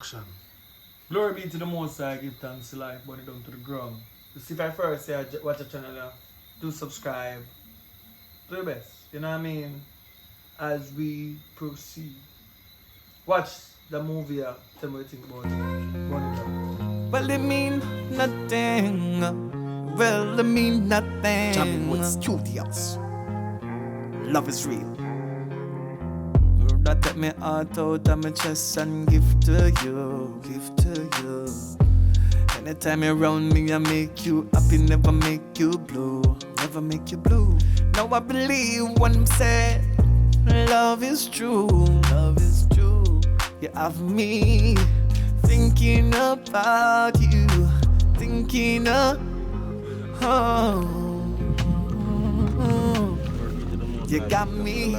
Action. Glory be to the Most High, give thanks to life, burn it down to the ground. You see, if I first say watch a channel, do subscribe. Do your best, you know what I mean? As we proceed. Watch the movie, tell me what you think about it. Burn it down. Well, it mean nothing. Well, it mean nothing. Jumping Studios. Love is real. That take me heart out of my chest and give to you, give to you. Anytime you're around me, I make you happy, never make you blue, never make you blue. Now I believe when I'm said, love is true, love is true. You have me thinking about you, thinking of, oh. You got me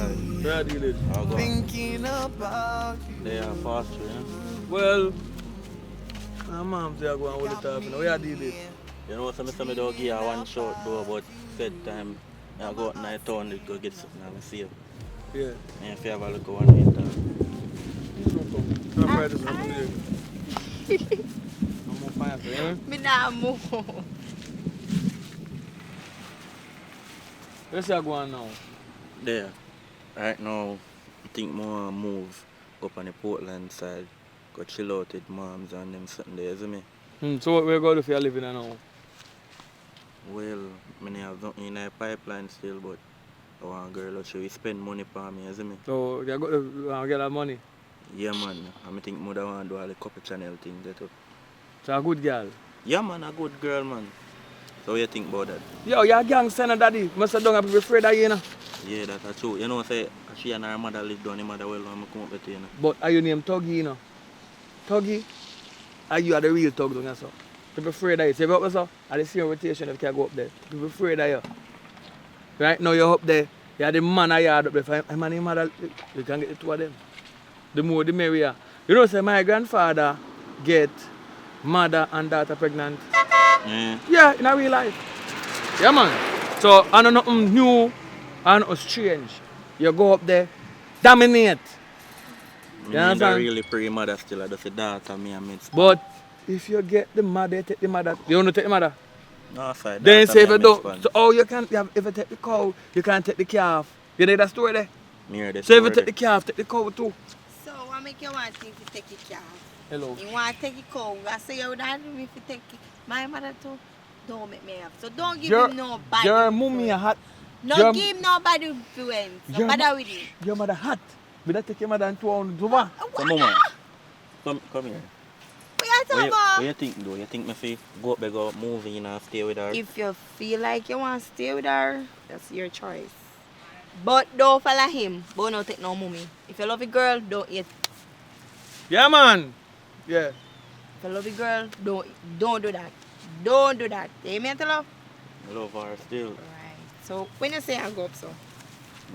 thinking about you. They are faster, yeah? Well, my mom say I go and hold it up. We are deal it. You know, some of don't give her one short though, but said time I go out in the town to go get something and see you. Yeah. And if you have a look at one meter. I'm afraid it's not today. I'm on fire for you. Me nah move. Where's you going now? There. Right now, I think more move up on the Portland side. Go chill out with moms and them sitting there, isn't me? So what we're going to do for your living now? Well, I have nothing in the pipeline still, but I want a girl that should spend money for me, isn't me? So you got to get that money. Yeah, man. I think mother want to do all the couple channel thing. That up. So a good girl. Yeah, man, a good girl, man. So what you think about that? Yo, you're a gangster, no, daddy. Must have done a people afraid of you, you know. Yeah, that's true. You know, say she and her mother live down, the mother well when I come up with you, you know. But are you named Tuggy, you know? Tuggy? Are you are the real Tug, don't you, so? People afraid of you. So if you up there, so, at the same rotation, if you can go up there. People afraid of you. Right now, you're up there. You're the man of yard up there. If I'm and mother, you can get the two of them. The more, the merrier. You know, say my grandfather get mother and daughter pregnant. Yeah. Yeah, in a real life. Yeah, man. So, I know nothing new and nothing strange. You go up there, dominate. I You understand? really pretty mother still. I just a daughter, me and mates. But if you get the mother, you take the mother. You want to take the mother? No, side. Then say if you don't. So, oh, you can't. If you take the cow, you can't take the calf. You know that story there? Near the So if you take the calf, take the cow too. So what make you want things to take it calf? Hello. You want to take it cow? I say you would have me if you take it. My mother too. Don't make me have. So don't give him no bad Your mummy influence. hot. No your- give him no bad influence. No your bother with it. Your mother hot. But that take your mother and 200 Zuma. So, mama, come here. What you talking What about? you think, though? You think me fi go up there, go movie and stay with her? If you feel like you want to stay with her, that's your choice. But don't follow him. But don't take no mummy. If you love a girl, don't eat. Yeah, man. Yeah. If you love a girl, don't do that. Don't do that. You hear me, love? I love her still. Right. So when you say I go up, so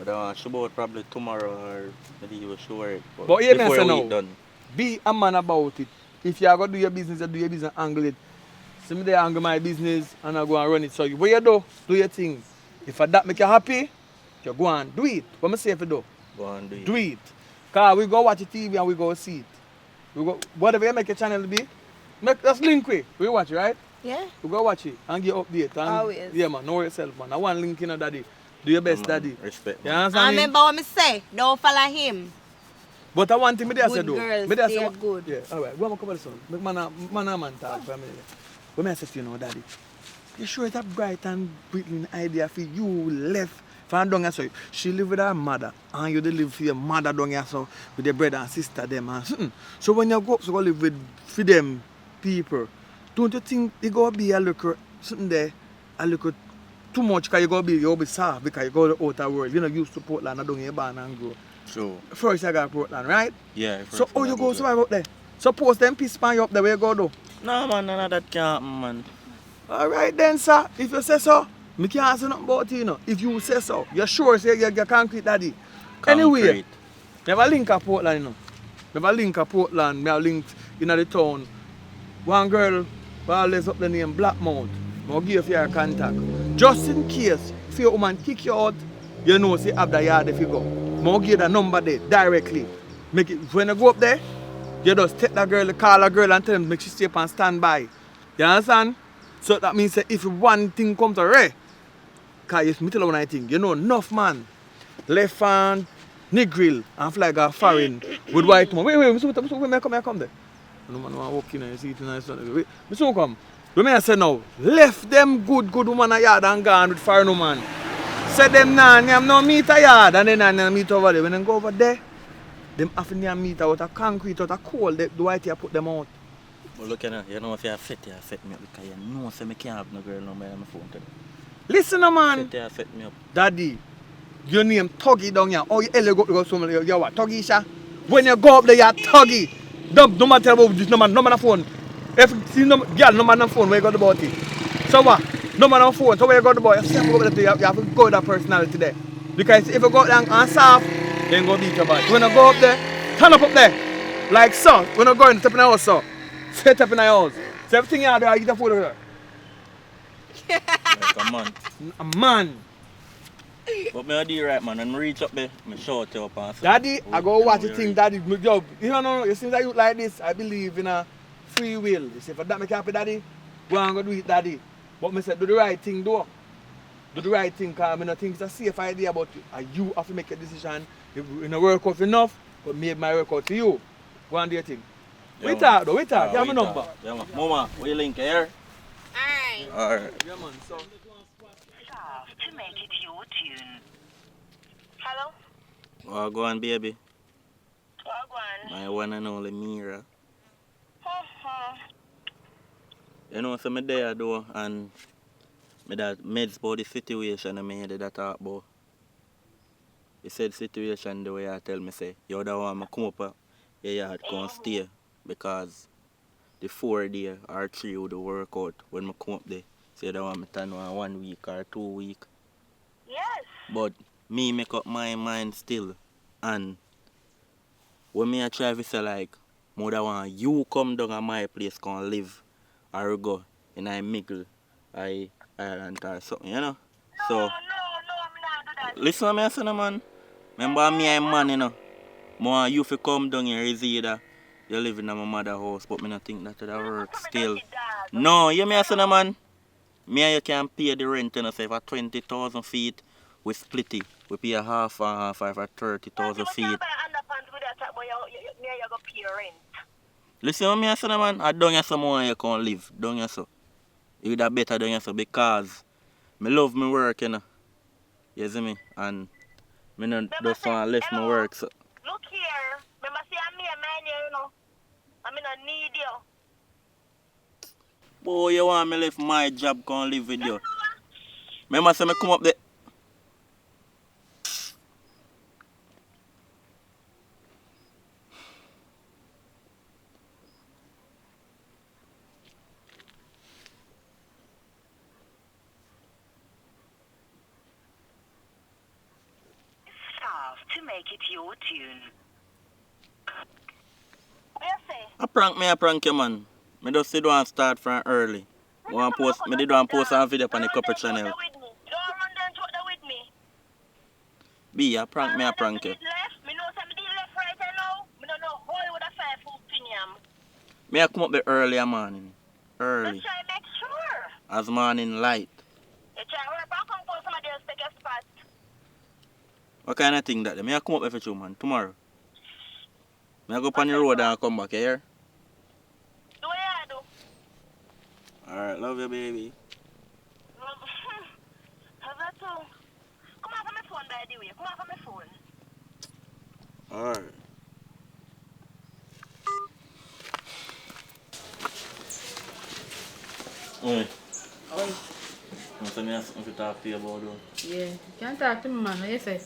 But she about probably tomorrow or maybe you will show her. But hear me before say we now. done. Be a man about it. If you are going to do your business, you do your business, angle it. See me there angle my business and I go and run it. So what you do your things. If that make you happy, you go and do it. What I say if you do? Go and do it. Do it. Because we go watch the TV and we go see it. We go, whatever you make your channel be, let's link with. We watch it, right? yeah. We go watch it and get update. And, Always. Yeah, man. Know yourself, man. I want link in daddy. Do your best, daddy. Respect. You Man. understand I me? remember what me say. Don't follow him. But I want him to say Good though. girls, Me there they say are what- good. Yeah, alright. Go on, come on, son. Make man talk for a minute. What I say to you now, daddy? You sure it's a bright and brilliant idea for you left from down here, so she live with her mother and you dey live for your mother down here, so with your brother and sister them and something. So when you go up to go live with for them people, don't you think it gonna be a little something there, a little too much because you'll be soft because you go to the outer world. You're not used to Portland and down here born and grow. True. First you got Portland, right? Yeah. So how you go survive up there? Suppose them piss pan you up there, where you go do? No, man, none of that can't happen, man. Alright then, sir. If you say so, me can't say nothing about it, you know. If you say so, you're sure say you're concrete daddy. Anyway, Concrete. never link up Portland, you know. Never link up Portland, me have linked in the town. One girl always up the name Blackmouth. I'll give you her contact. Just in case if your woman kick you out, you know say have the yard if you go. I'll give the number there directly. Make it when you go up there, You just take that girl, call a girl and tell them make she stay up and stand by. You understand? So that means that if one thing comes to Ray, because you tell you one thing, you know enough man, left hand, Negril and flag are foreign with white man. Wait, may I come there? No man want to walk in and you see it in the wait, me soon come. When I say now, left them good woman a yard and gone with foreign woman. Say them nah, them no meet a yard and then they meet over there. When they go over there, them have to meet out of concrete, out of coal, the white here put them out. But look at you know if you affect me up because you know say me can't have no girl no more on my phone today. Listen man. Affect me up. Daddy, your name Tuggy down here. Oh, you go somewhere. You what? Tuggy, sha? When you go up there, you're Tuggy. No matter about this, no man on the phone. If see no girl, no man on the phone, where you got the body? So what? No man on the phone, so where you got the boy? You have to go with that personality there. Because if you go down and soft, then go beat your body. When you go up there, turn up there. Like so. When you go in, step in the house, so. Set up in the house. So everything you do, I get a food over there. Like a man. A man. But me I do right man, and reach up there, me shout you up and say, Daddy, I go watch the thing, Daddy. Yo, you know, you see that you like this, I believe in a free will. You see, for that me happy, Daddy, go and go do it, Daddy. But me say, do the right thing, though. Do the right thing, because I don't think it's a safe idea, but you have to make a decision. If it don't work out enough, but maybe my work out for you. Go and do your thing. Yeah, Wait up, though, wait up. You have my number. Yeah, man. Mama, we link here. Alright. Alright. Yeah, man, so. To make it your tune. Hello? Oh, go on, baby. Wagwan. My one and only Mira. Uh-huh. You know, so me there though, and me that meds about the situation and me hear that talk about. He said situation the way I tell me say, you don't want me come up your yard come stay because the 4 day or 3 would work out when I come up there. So you don't want me to know 1 week or 2 weeks. Yes. But me make up my mind still, and when me I try to say like, more than want you come down at my place come live or go in a middle island or something, you know? So No, I'm not do that. listen to me I say no man. Remember me I'm man, you know. More you fi come down here is either you live in my mother's house, but me not think that work still. No, you me I say no man. Me and you can pay the rent, you know, say for 20,000 feet, we split it. We pay a half and half for 30,000 feet. Listen to me, I say, man, I don't have someone you can live. Don't you so? You that better don't you so because me love me work, you know. You see me? And me not just want to left my work. So. Look here. Remember say I'm me a man here, you know. I mean I need you. Boy, you want me left my job can live with you. Remember say me come up there. To make it your tune. What you say? I prank you, man. Me just sit down and start from early. Me did one post a video on the couple channel. Don't run down to the with me. B, I prank you. Left. Me know some did left right now. Me don't know how you would have 5 foot opinion. Me I come up there early morning. Early. Just try to make sure. As morning light. You try to work back and post somebody else take your spot. What kind of thing that? Me I come up every 2 man tomorrow. Me I go up on the road and come back here. Do what you do. Alright, love you baby. Have that too. Come off of my phone by the way. Come off of my phone. Alright. Oi. Oi. I have something to talk to you about though. Yeah, you can't talk to me, man. What you say?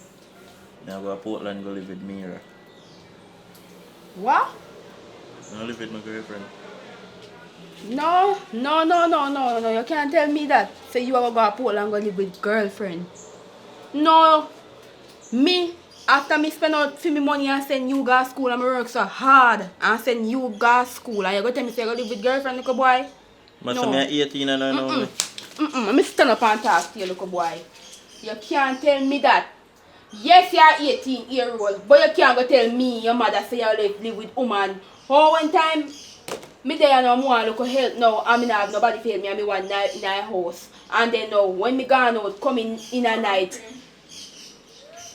I go to Portland go live with Mira. What? I live with my girlfriend. No. You can't tell me that. Say you are going to Portland and go live with girlfriend. No. Me, after me spend out for me money and send you go to school and I work so hard and send you go to school and you go tell me say you go live with girlfriend, little boy? But No. so me 18 and I know. Let me stand up and talk to you, little boy. You can't tell me that. Yes, you are 18-year-old, but you can't go tell me, your mother say you live with woman Oh, one time, me there no more look help now. I mean, I have nobody to help me. I mean, one night in a house. And then now, when me gone out, coming in a night,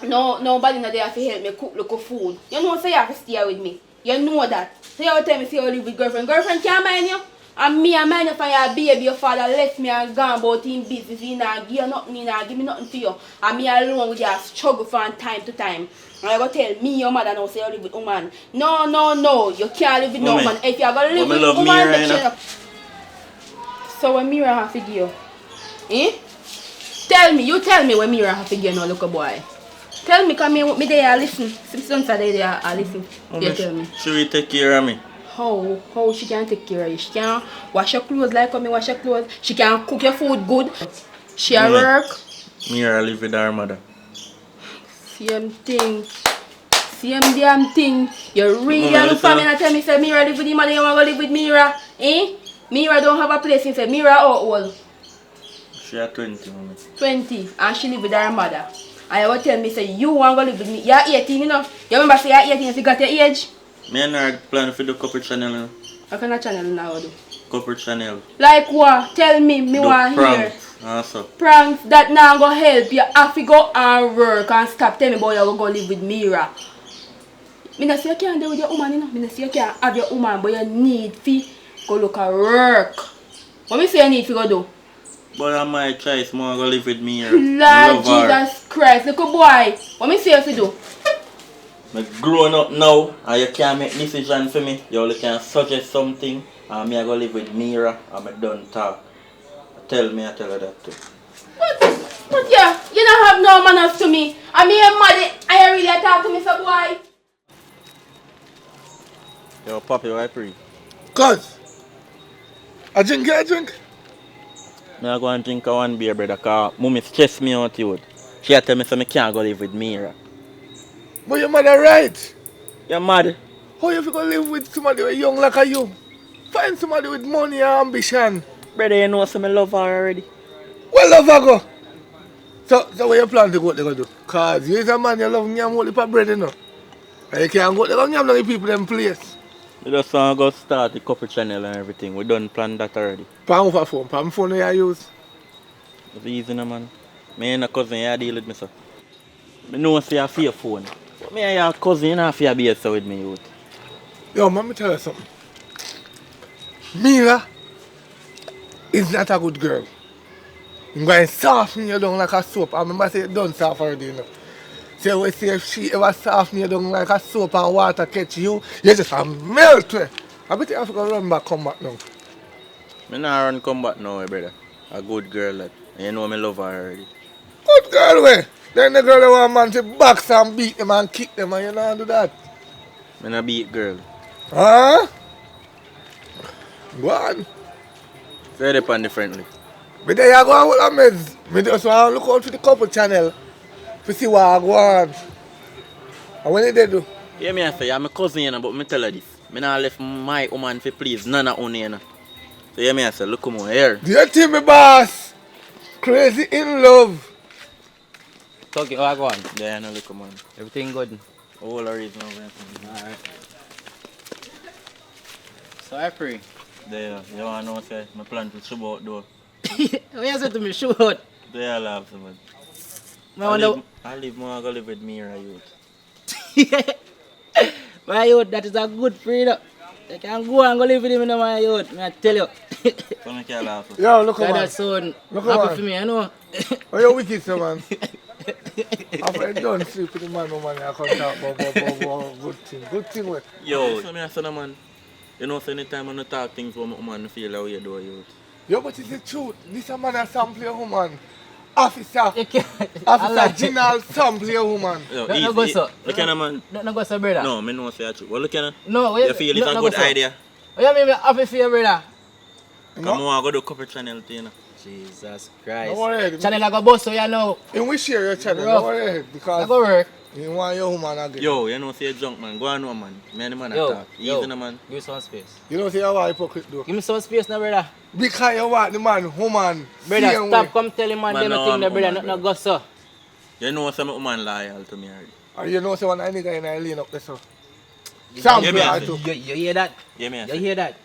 no, nobody not there to help me cook local food. You know, so you have to stay with me. You know that. So you tell me, say you live with girlfriend. Girlfriend can't mind you. And me, I mind you for your baby. Your father left me and gone about him business. He not give you nothing, he not give me nothing to you. And me alone with your struggle from time to time. And you go tell me, your mother now, say you live with woman. No, no, no. You can't live with no woman. If you are going to live with woman, Mira, then so when Mira have to give you? Eh? Tell me, you tell me when Mira have to give you now, little boy. Tell me, come here, me there, listen. Since I there, I listen. You tell me. She will take care of me. How she can take care of you? She can wash your clothes like how me wash your clothes. She can cook your food good. She a work. Mira live with her mother. Same thing. Same damn thing. You really look for me and tell me say Mira live with the mother, you want to live with Mira? Eh? Mira don't have a place in say Mira how old? She a 20, mommy. 20 and she live with her mother. And you will tell me say you want to live with me. You're 18, you know. You remember say you're 18 if you got your age? Me and her plan for the couple channel. You know? What kind of channel now do? Couple channel. Like what? Tell me want to hear. Also. Pranks that now go help you have to go and work and stop tell me about you go live with Mira. Me not say you can't do with your woman, you know. Me not say you can't have your woman, but you need to go look at work. What me say you need to go do? But I might try more go live with Mira. Lord Jesus Christ, little boy. What me say you to do? I'm growing up now and you can't make decision for me. You only can suggest something and me I go live with Mira and I done talk. Tell me, I tell her that too. But yeah, you don't have no manners to me. I mean, your mother, I really talk to me, so boy. Yo, Poppy, why pray? Cuz, a drink? I go and drink one beer, brother, because mommy stress me out, you. She tell me so I can't go live with Mira. But your mother right. You're mad? How you gonna live with somebody who young like you? Find somebody with money and ambition. Brother, you know some I love her already. Well, love her go. So what you plan to go there go do? Cause you is a man you love yam only for bread, you know. And you can't go there go yam down the people them place. We just want to go start the couple channel and everything. We done plan that already. Palm for phone. Palm phone you use. It's easy, no, man. Me and a cousin, you deal with me, so. I know say I fear phone. But me and your cousin, you not fear be so with me, youth. Yo, man, let me tell you something. Mira is not a good girl. I'm going to soften you down like a soap. I remember say you done soft already, you know. So we say if she ever soften you down like a soap and water catch you, you just a melt way. I bet you have to go run back, come back now. Me not run come back now, brother. A good girl, that. And you know me love her already. Good girl way. Then the girl that want man to box and beat them and kick them and you don't do that. Me not beat girl. Huh? Go on. Say it upon differently. But then you go on with the meds. Me just want to look out for the couple channel to see what I go on. And when they do? Yeah, me I say, I'm a cousin, you know, but me tell her this. Me not left my woman for please none of only, you know. So yeah, me I say, look come on here. Do you think me boss? Crazy in love. Okay, oh, go on. Yeah, no, look come on. Everything good. All our reason. Alright. So I pray. There, you want to know, say, my plan to show out though. What you said to me? Shoot. There, I laugh so much. I live more, I go live with Mira, youth. My youth, that is a good freedom. You can go and go live with him, my youth. I tell you. So I can't laugh. Yo, look at That son Look happy on. for me, you know. Oh, you're wicked, so man. After I done sleep with the man, I come talk about good thing. Good thing, way. Yo, so me I say, no, man. You know, so anytime I talk things what my woman feel how you do, youth. Yo, but it's the truth. This a man a sample a woman. Officer You can't. Officer General sample a woman. Yo, No go so. Look at man. No go so, brother. No, me know say that true. Well, look at No, you feel it's a good idea. What you mean happy for you, brother? Come on, go do couple channel thing, you know. Jesus Don't Christ. worry. Channel I go bust so you know. You will share your channel. Rough. Don't worry. I Because go work. you want your woman again. Yo, you know say junk man. Go on no man. Me and the man Yo, talk. Easy no man. Give me some space. You don't say you want hypocrite though. Give me some space now, brother. Because you want the man, woman. Brother, same stop way. come tell him man, Man, them no, thing, I'm brother. woman, Not brother. go so. You know some woman loyal to me already. And you know say one any guy in a lane up there so. Sample me her a too. You hear that? Yeah, me a You say. hear that?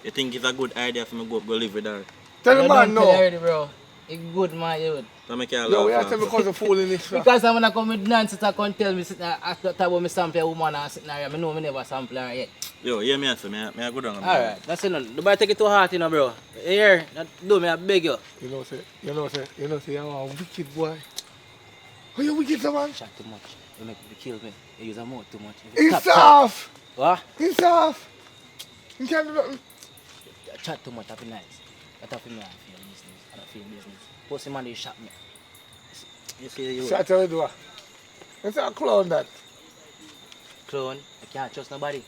You think it's a good idea for me go live with her? Tell the You man don't tell no. already, bro. It's good, man, youth. So make you Yo, we laugh have to tell because of fooling this. Because I'm gonna come with nonsense and come tell me sitting after talk about me sample a woman and sitting there. I know me never sample her yet. Yo, hear me a say, me a go down. Alright, that's enough. Nobody take it too hard, you know, bro. Here, do me, I beg you. You know, say, you're a wicked boy. Oh, you wicked, man? Chat too much. You make me kill me. You use a mouth too much. It's Stop, off. What? It's off. You can't do nothing. Chat too much, that be nice. That have me I feel business. I don't feel business. Pussy man, you shot me. You see you Shut the door. It's a clown that. clone. I can't trust nobody.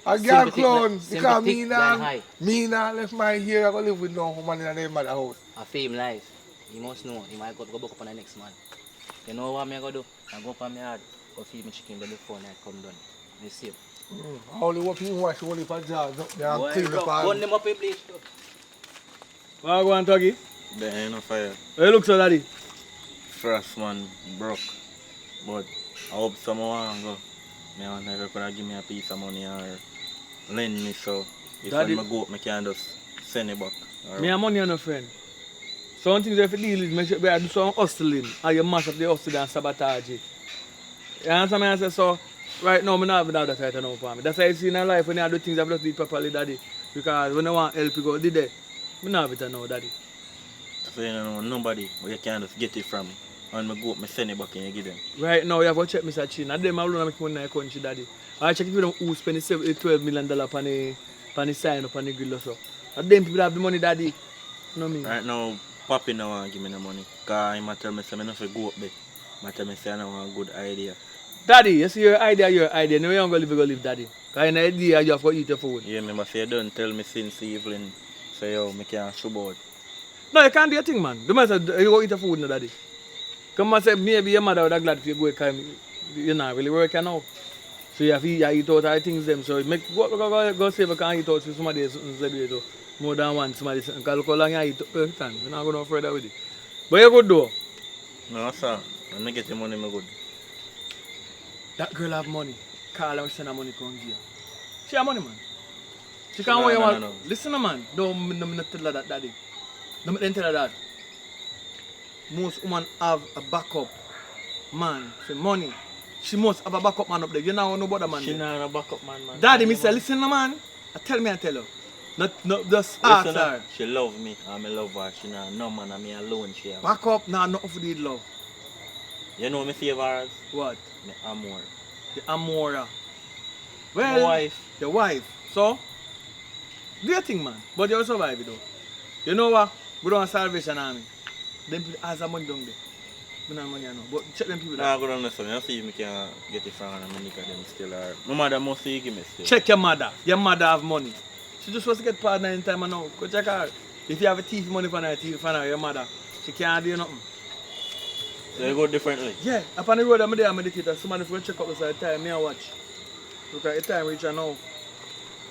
A girl Sympathy clown like- because sympathy blind high. me nah left my here. I go live with no woman in their mother house. A fame life. You must know. You might go back up on the next man. You know what me I go do? I go up on my yard. Go feed me chicken before night come done. You see? I only work in wash only for jobs. They are Boy, clean bro, up burn all. them up in bleach. Too. What go on, Tuggy? There ain't no fire. How you look so, daddy? First man broke. But I hope someone go. Me want never could give me a piece of money or lend me so if Daddy- when I go up, I can just send it back. Or Me and money and no friend. Some things you have to deal with, make sure you do some hustling, or you mash up the hustle and sabotage it. You understand me? I say so. Right now, I don't have that right now for me. That's why I see in our life when you do things, I have to do it properly, daddy. Because when I want help, you go, did it? I don't have it now, daddy. so you don't know nobody, but you can just get it from me. And I go up, I send it back and you give them. Right now, you have to check Mr. Chin. And them alone make money in the country, daddy. I check if you don't who spend $12 million on the sign up on the grill or so. And them people have the money, daddy. You know what I mean? Right now, Papi no want give me the money. Because he tell me say I don't have to go up there. He tell me say I don't want a good idea. Daddy, you see your idea. No, you don't go live, daddy. Because in the idea, you have to eat your food. Yeah, remember say you don't tell me since evening. Say yo, I can't show about. No, you can't do your thing, man. The man said, you go eat your food, no, daddy. Come and say, maybe your mother would have glad if you go because you're not really working now. So you have to eat out all things them. So go save a can eat out for somebody else so more than one somebody else. Because look how long you eat per time. You're not going no further with it. But you good though. No, sir. When I get the money, I'm good. That girl have money. Call her and send her money come give her. She have money, man. She can't No, wait no, one. no. Listen, man. Don't not tell her that, daddy. Don't tell her that. Most women have a backup man for money. She must have a backup man up there. You know no bother man. She there. not a backup man. Daddy, me say, listen, man. Tell me and tell her. Not just ask Listen, her. she love me. I'm a love her. She not no man and me alone. She have. Backup, nah, nothing for the love. You know me favors? What? Me amor. The Amora. My Well, wife. your wife. So, do your thing, man. But you'll survive it, though. You know what? We don't have Salvation Army. Them people has a money down there. We don't have money, I know. But check them people Nah, out. go down there. So I see if I can get it from her and me because them still are. My mother must say give me still. Check your mother. Your mother have money. She just supposed to get partner in time and now. Go check her. If you have a thief money for her, your mother, she can't do nothing. So you go differently. Yeah, up on the road, I'm there, I meditate. Somebody for check up the time, me and watch. Look at the time reach now.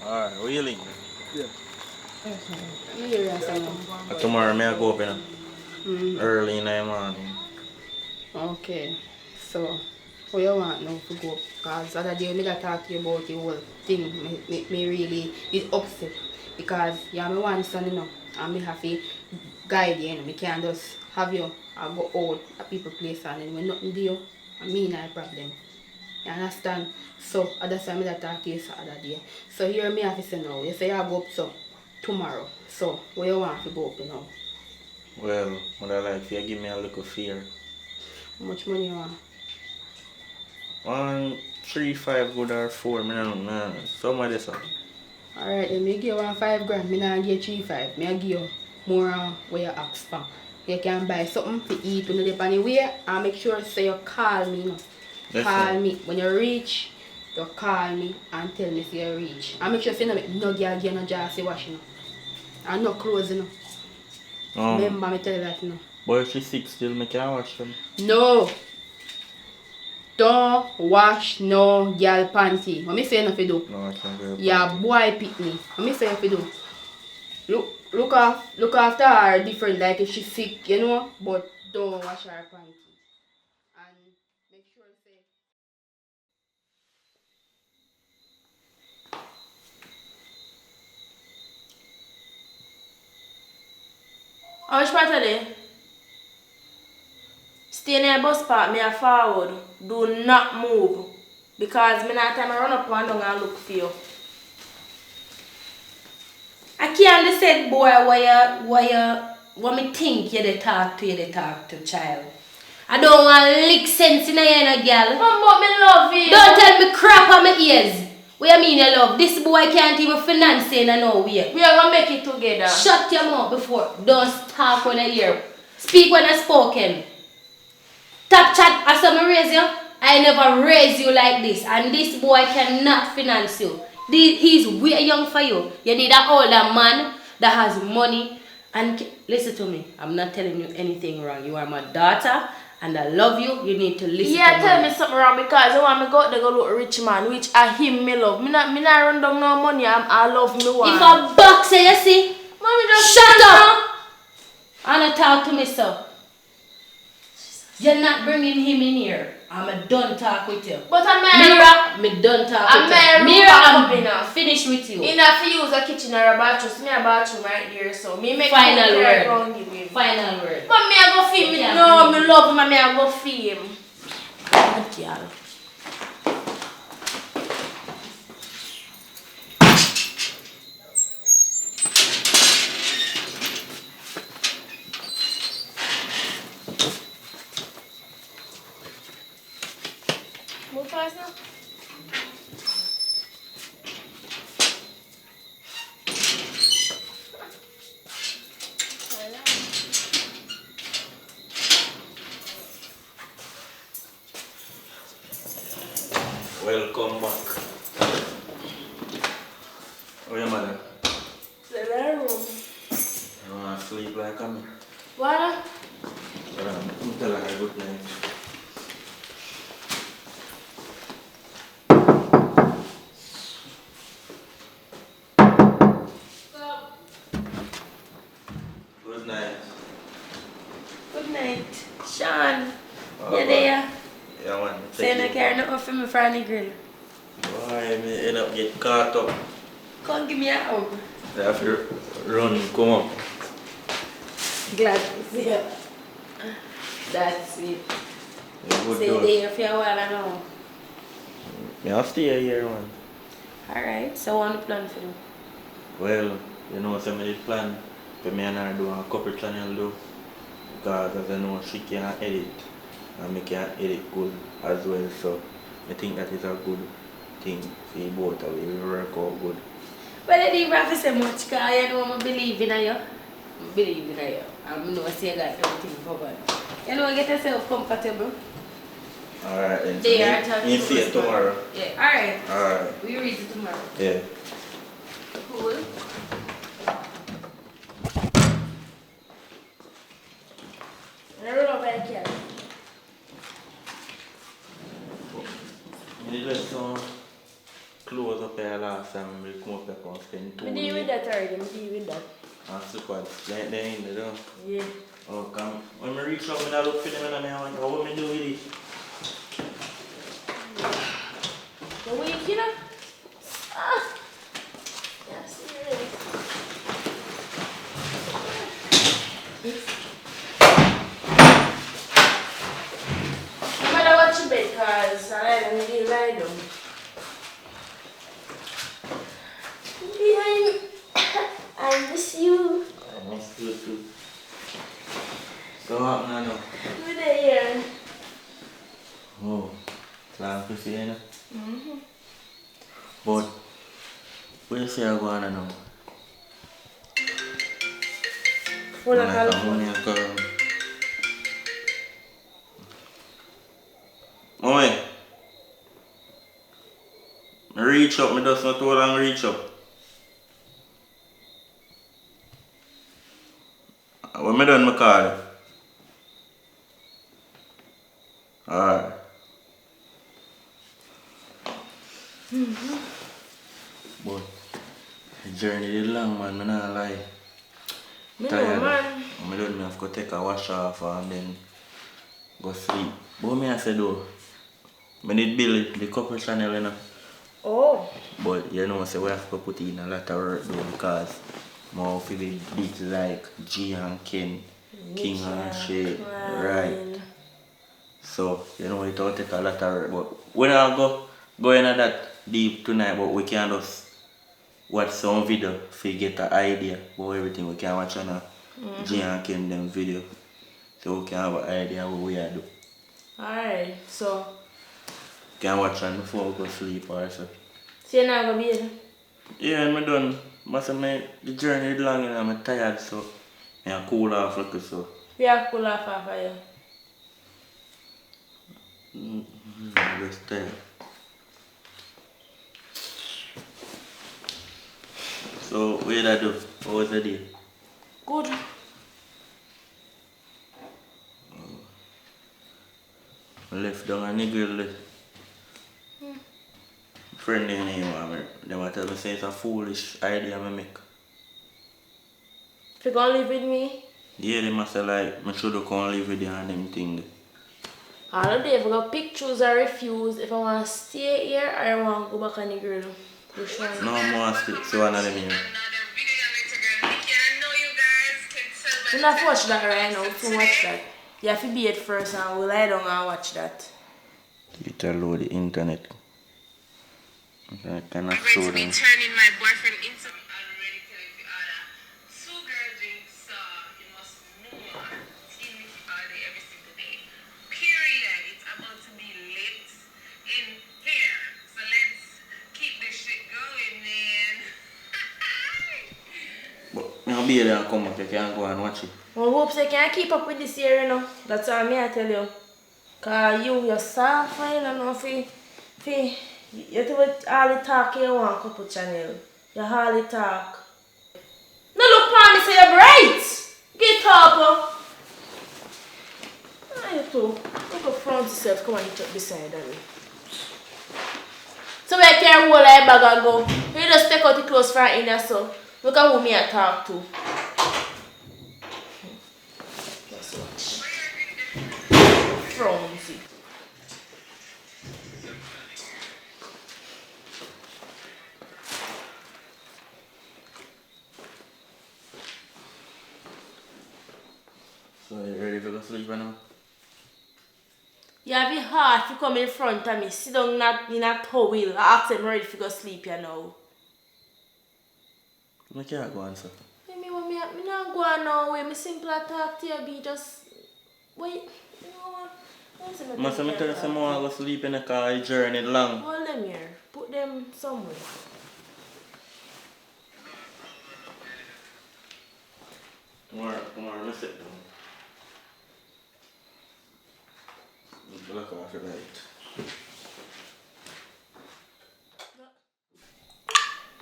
Alright, really? Yeah. Tomorrow may I go up early in the morning. Okay, so what you want now to go? Because other day I talk to you about the whole thing, me really is upset. Because you have one son, you know, and me have to guide you, you know. Me can't just have you go out at people place and then when nothing do you, I mean I problem. You understand? So that's why I talk to you the other day. So here me have to say now, you say you go up so tomorrow. So what you want to go up now? Well, what I like, you give me a little fear. How much money you want? 1, 3, 5 good or 4, man. Somebody say. Alright, then me give you 5 grand, me not give you 3-5. Me I give you more where you ask for. You can buy something to eat when you dip on the way and make sure so you call me. You know. Yes, Call sir. me. When you reach, you call me and tell me if you reach. And make sure you know no girl give no jassy wash, you know. And no clothes, you know. Remember me tell you that, you know. But if she's sick still, me can wash them. No. Don't wash no girl panty. What me say you do? No, I can't go. Yeah, boy pick me. What me say you do? Look after her different, like if she's sick, you know, but don't wash her panty. And make sure say Which part of there? Stay near bus park, me a forward. Do not move. Because me not time I run up and down and look for you. I can't understand, boy, what me think you dey talk to, child. I don't want lick sense in your no girl. Mom, but me love you. Don't tell me crap on my ears. What you mean you love? This boy can't even finance in no way. We are gonna make it together. Shut your mouth before. Don't talk when I hear. Speak when I spoken. Top chat, I saw me raise you. I never raise you like this. And this boy cannot finance you. He's way young for you. You need an older man that has money. And listen to me. I'm not telling you anything wrong. You are my daughter. And I love you. You need to listen to me. Yeah, tell me something wrong because I want me go out there go look rich man, which I him me love. Me not run down no money. I love me one. If a boxer, you see? Mommy just shut up. And I talk to me so. You're not bringing him in here. I'm done talk with you. But I'm Mira, me done talk with you. Mira, I'm finished with you. Enough to use a kitchen or a bathroom. So me a bathroom right here. So me make final word. Final word. But me I go feed me. No, me love him and me I go feed him. Good girl. Move fast now. Welcome back. Where your mother? The room. You want to sleep like me? What? I'm telling her good night. Good night. Good night. Sean. You there? Yeah, man. Say no care nothing for me for the grill. Why me end up get caught up? Come give me a hug. I have to run, come up. Glad to see you. That's sweet. You Stay there for a while now. I'll stay here, man. Alright, so what do you plan for you? Well, you know, some of the plan for me and her do a couple channel do. Because as I know she can edit and me can edit good as well, so I think that is a good thing for you both of you. We work out good. Well, I didn't have to say much because you know I believe in you. I believe in you. I know I say I got everything covered. You know, get yourself comfortable. Alright then. There, you see it tomorrow. Yeah, alright. Alright. We read it tomorrow. Yeah. Cool. I don't know if I can. You just close up here last time we come up here and spend 2 We days. deal with that already, we deal with that. And super, like they're in there, don't Yeah. Oh, come. When I reach out, I look for them and I what me do with it? The week, you know? Ah! Yeah, serious. No matter what you bet, cause I don't need to lie down. Behind I miss you. I miss you too. Go up now. We're there. Oh, plan to see you. But, where you say I go on now? What Like I a call money I come. Mommy, I reach up, I just not too long reach up. When I done, I call you. Alright. But the journey is long, man, I'm not lie. Me Tired. know, man. I don't have to take a wash off and then go sleep. But me I say though, I need build the couple channel, you know. Oh. But you know, so we have to put in a lot of work though because more for the beats like G and Ken, King and Shay, right? So, you know, it will take a lot of work. But we don't go into that deep tonight, but we can just watch some video to get an idea about everything. We can watch on a G and Ken them video. So we can have an idea what we are doing. Alright, so. Can watch on before we go sleep or so. So you're not gonna be here? Yeah, I'm done. But the journey is long and I'm tired, so I'm cool off like so. We are cool off after you. I'm just tired. So, what did I do? What was the day? Good. I left down on the grill. Friend in here, they want to tell me say it's a foolish idea I make. If you gonna live with me? Yeah, they must have like, I should have come live with you and them things. I don't know if I go pick, choose or refuse. If I want to stay here or I want to go back on the grill. Which one? No, I want to stay, so one of them here. You not have to watch that right now, to watch that. You have to be it first and we'll lie down and watch that. You tell load the internet. I cannot show them. turning my boyfriend into already telling the other. 2 girls drink, so you must know. Team with the other every single day. Period. It's about to be lit in here. So let's keep this shit going, man. But I'll be there and come up, you can go and watch it. I hope they can keep up with this year, you know. That's all I tell you. Because you're soft, you know, you do all the talk you want, couple channel. You all the talk. No look for me, say you're bright. Get up. Ah, you too. Look up front yourself, come on, you check beside me. So we can roll like bag and go. You just take out the clothes from in there, so look at who me I talk to. Just watch. Frownsy. So you ready to go sleep now? You have it hard to come in front of me. Sit down in a towel. I ask them ready to go sleep, you know. I can't go on, sir. Me not go on now. I simply talk to you, be just wait. You know what? Must I tell you some more go sleep in the car, the journey long. Hold them here. Put them somewhere. Come on, let's sit down. Look off the light.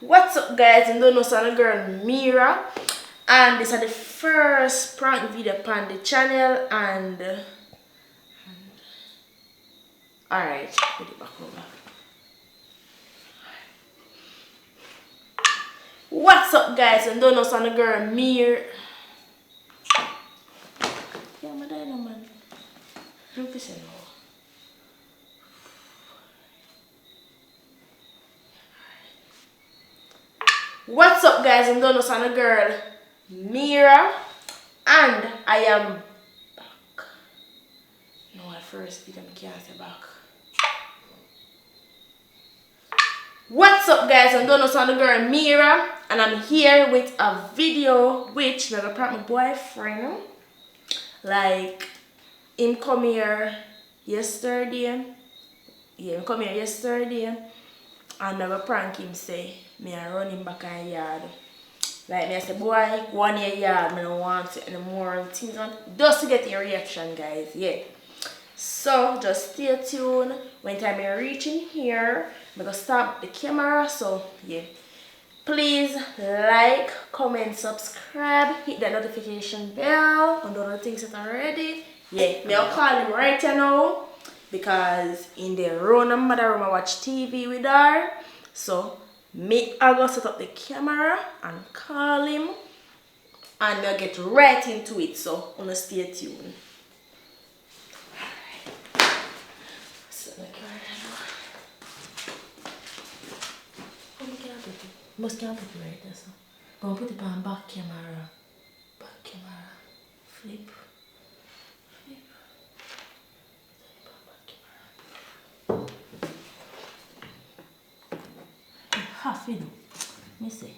What's up, guys? And don't know some girl Mira, and this is the first prank video on the channel. And alright, put it back over. What's up, guys? And don't know some girl Mira. Yeah, my dad, man. Don't say no. What's up, guys? I'm Donos and a girl Mira, and I am back. No, at first video I can't say back. What's up, guys? I'm Donos and a girl Mira, and I'm here with a video which I'm gonna prank my boyfriend. Like him come here yesterday. Yeah, him come here yesterday, and I'm gonna prank him say me I run him back in the yard. Like me I say, boy, go on your yard, I don't want it anymore. Things on just to get your reaction, guys. Yeah. So just stay tuned. When time I reach in here, I'm gonna stop the camera. So yeah. Please like, comment, subscribe, hit that notification bell and all the things that are ready. Yeah, me I'll call him right now because in the room mother room I watch TV with her. So me I go set up the camera and call him and I'll get right into it. So wanna stay tuned. Must can't put it right there, so. Gonna put it on back camera. Back camera. Flip. Flip. Back camera. It have to do. Me say.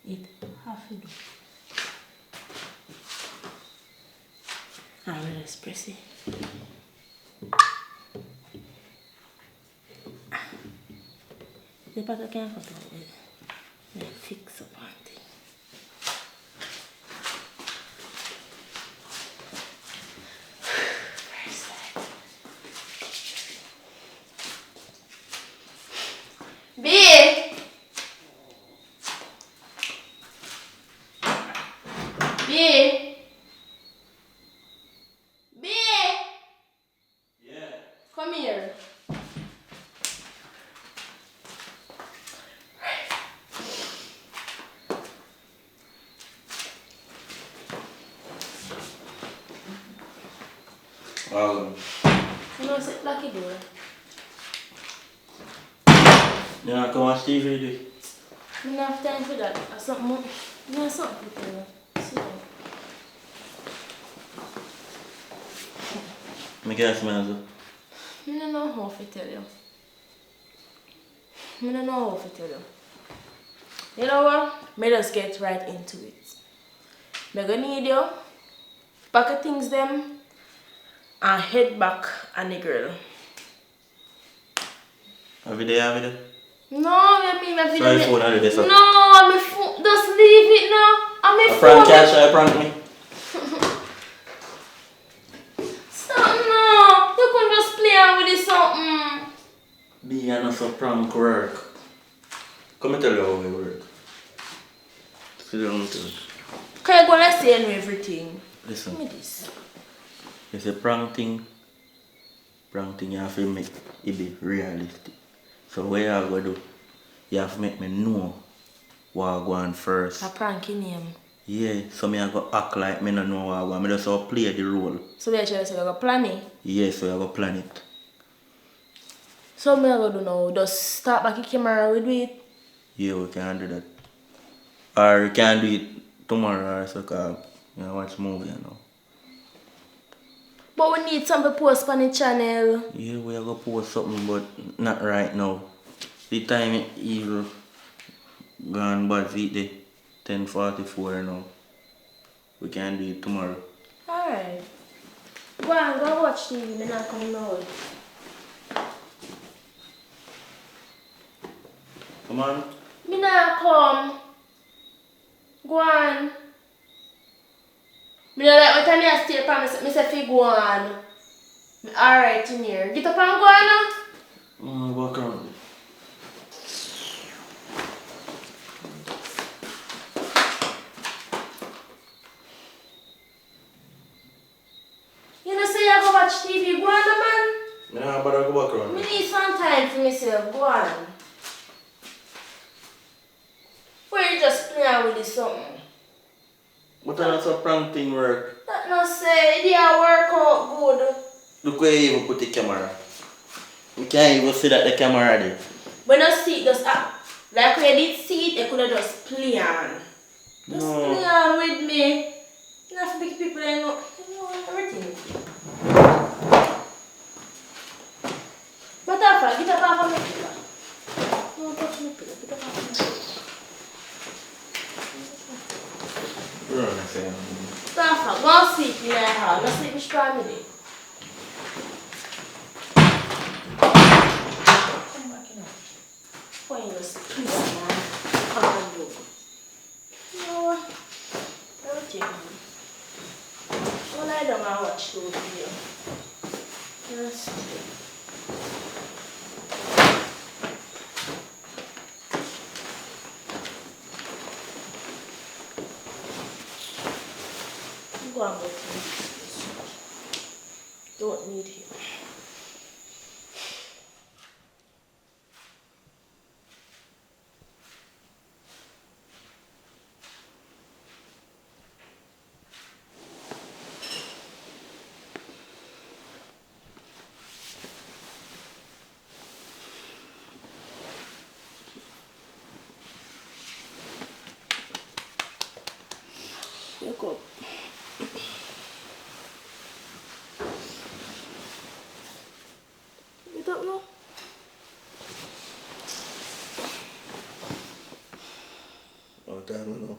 It have to do. I will just press it. The part I can't cut out with. Then fix up on thing. B! B! B! Yeah. Come here. You know, sit like you do. You want to come watch TV, do you? I don't have time for that. I something. I have something to do. Sit down. I guess, man. I don't know how to tell you. I don't know how to tell you. You know what? May just get right into it. I'm gonna need you. Pack of things them and head back on the girl. Every day? No, I mean every Sorry, day. phone out of this. No, my phone. Just leave it now. I'm a phone. Prank catch, I prank me. Stop no. You can just play on with it something. Be and also prank work. Come and tell you how it work. Sit down to it. Can you go and say everything? Listen. Give me this. It's a prank thing. Prank thing you have to make it be realistic. So what you have to do, you have to make me know what I go on first. A pranking him. Yeah, so me I go act like me no know what I want. Me just have to play the role. So we actually say go plan it. Yeah, so I go plan it. So me I go do now. Just start back the camera. We do it. Yeah, we can do that. Or we can do it tomorrow or so cause you know, watch movie, you know. But we need something to post on the channel. Yeah, we are going to post something, but not right now. The time evil gone bad feet the 10:44 now. We can do it tomorrow. Alright. Go on, go watch TV. Me not coming out. Come on. Me not come. Go on. Me not like what time I stay upon me say fi go on. Alright in here. Get up and go on now. Walk around. You know say you go watch TV. Go on man. Yeah, but I go walk around. Me need some time for myself. Go on. Where you just playing with this something? But that's a prank thing work. That no say it didn't work out good. Look where you even put the camera. We can't even see that the camera there. When I see it just like when you did see it, you could have just play on. Just No. play on with me. You have to make people I know everything. But after, get up off of my pillow. No, touch my pillow. Get up off of my pillow. Staff, go and sleep in my house. Go sleep with family. Come back in. Why you just please, man? Come on, go. No, don't take me. Go lie down and watch those videos. Just go and go to this. Don't need him. Wake up. Get up now. What time now?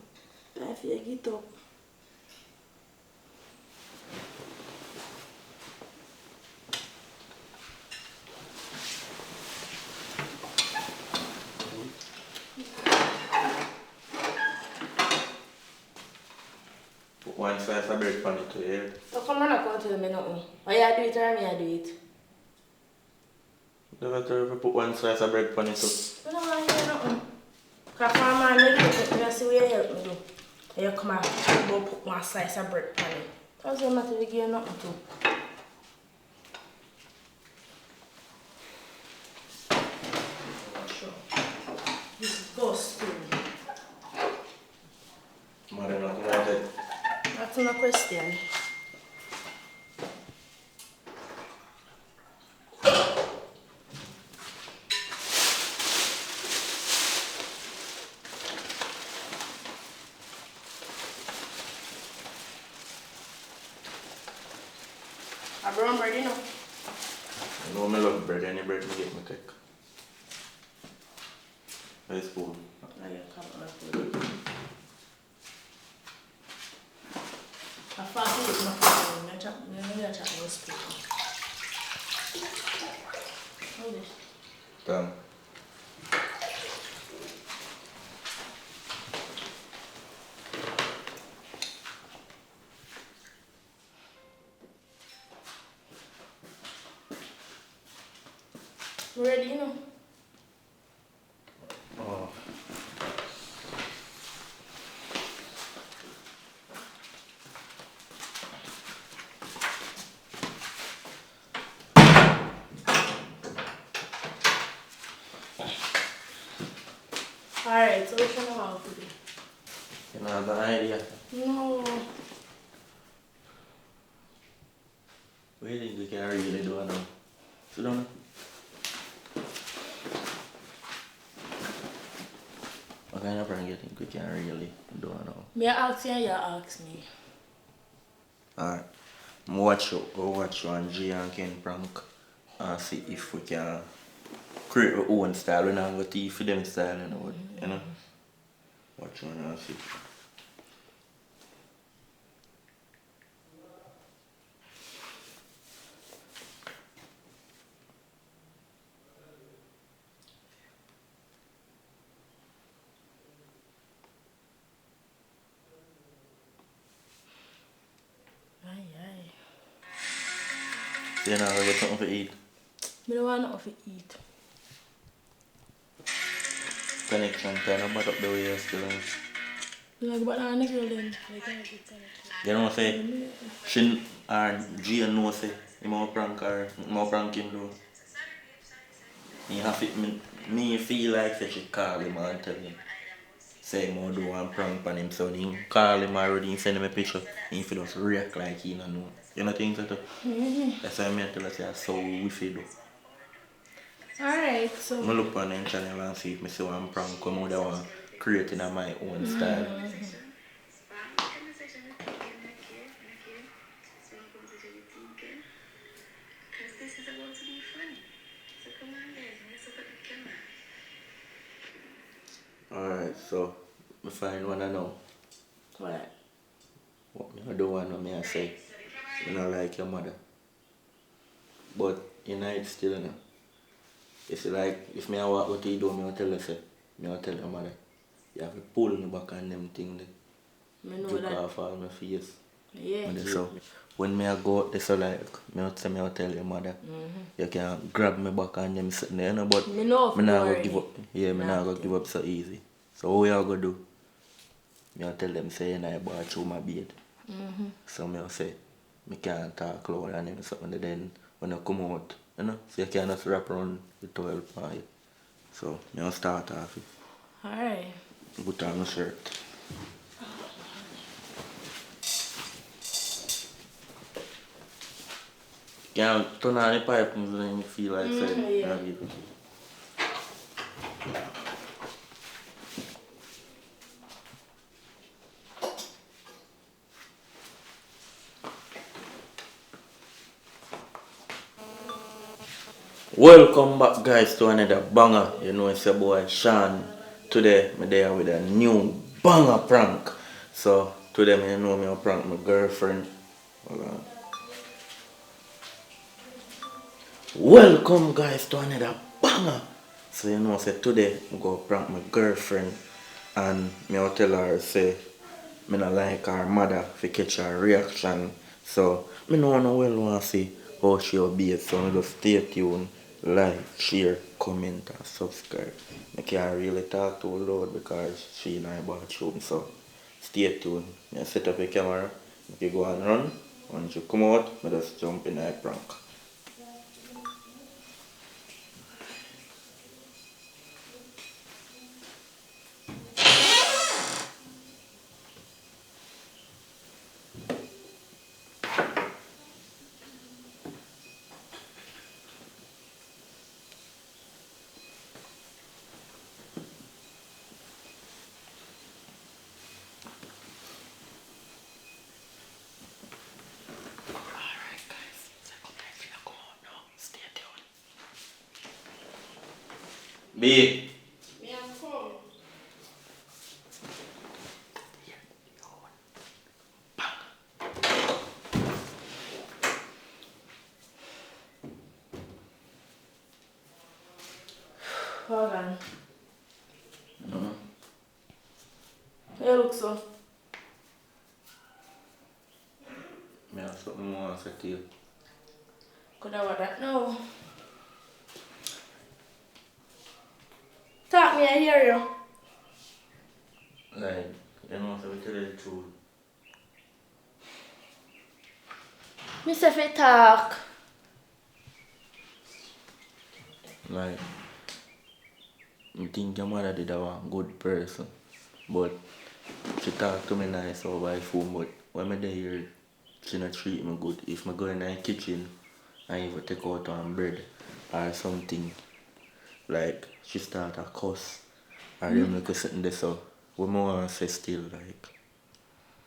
Time for you to get up. Put one slice of bread on it to here. So come on, I can't tell me nothing. Or you do it or me I do it. Never tell you to put one slice of bread on it too. I don't want to hear nothing. Because for a man, make it, you see what you help me do. And you come and go put one slice of bread on it. That's what matter to give you nothing to. Disgusting. Mother not like that. That's not a question. A brown bread, you know. You know I love bread, any bread me get me take. High school. Now you come on food. I thought you my phone. I chop no spoon. Hold this. Damn. Ready, you know. Oh. Alright, so which one I want to do? You know, I have an idea. No. What do you think we can really do now? Sit down. What kind of prank you think we can really do now? Me ask you and you ask me. Alright. Watch you and G and Ken prank and see if we can create our own style. We're not going to for them style, you know? Watch you and see. You know, I get something to eat. I don't want nothing to eat. Connection kind of bad up the way you're still. You like banana girl then? You know what I say? She or Gia know say him a prank her, him a prank him though. Me feel like say she call him and tell him. Say him a do one prank on him, so he call him already and send him a picture. He feel just react like he don't know. You know things like that? That's why I tell her say so we feel do. Alright, so. I look on the channel and see if I see one prank come out that one creating in my own style. Alright, so I find one I know. What? What me I do want to me I say. I don't like your mother. But you know it's still you know. It's like if me I walk what you do, me I tell her say, me I tell your mother. You have to pull me back on them things then. Juke off all my face. Yeah. And so when me I go out there so like me I say me I tell your mother. You can grab me back on them sitting there, you know, but Me know me not already. gonna give up. Yeah, me not gonna give up so easy. So what you gonna do? Me I tell them say you know I bought through my bed. So me I say me can't talk loud and them something then when I come out, you know, so you can't just wrap around the towel for you. So me I start off it. Alright. Put on my shirt. Can turn on the pipe when you feel like saying yeah. Welcome back guys to another banger. You know it's your boy Sean. Today I'm there with a new banger prank. So today I know me prank my girlfriend. Hold on. Welcome guys to another banger. So you know say today I go prank my girlfriend and me will tell her say me not like her mother to catch her reaction. So me no well want to see how she will be. So me just stay tuned, like, share, comment and subscribe. I can't really talk too loud because she in her bathroom. So stay tuned. I set up a camera, if you go and run. Once you come out, I just jump in a prank. B. Hold on. You look so. I have something more to say to you. Could I want that now? Talk me, I hear you. Like, you know, so we tell you the truth. Me say fi talk. Like, I think your mother did a one good person, but she talk to me nice over the phone, but when I dey here, she not treat me good. If I go in the kitchen and even take out one bread or something, like, she start a cuss or them like something there, so what I want to say still, like,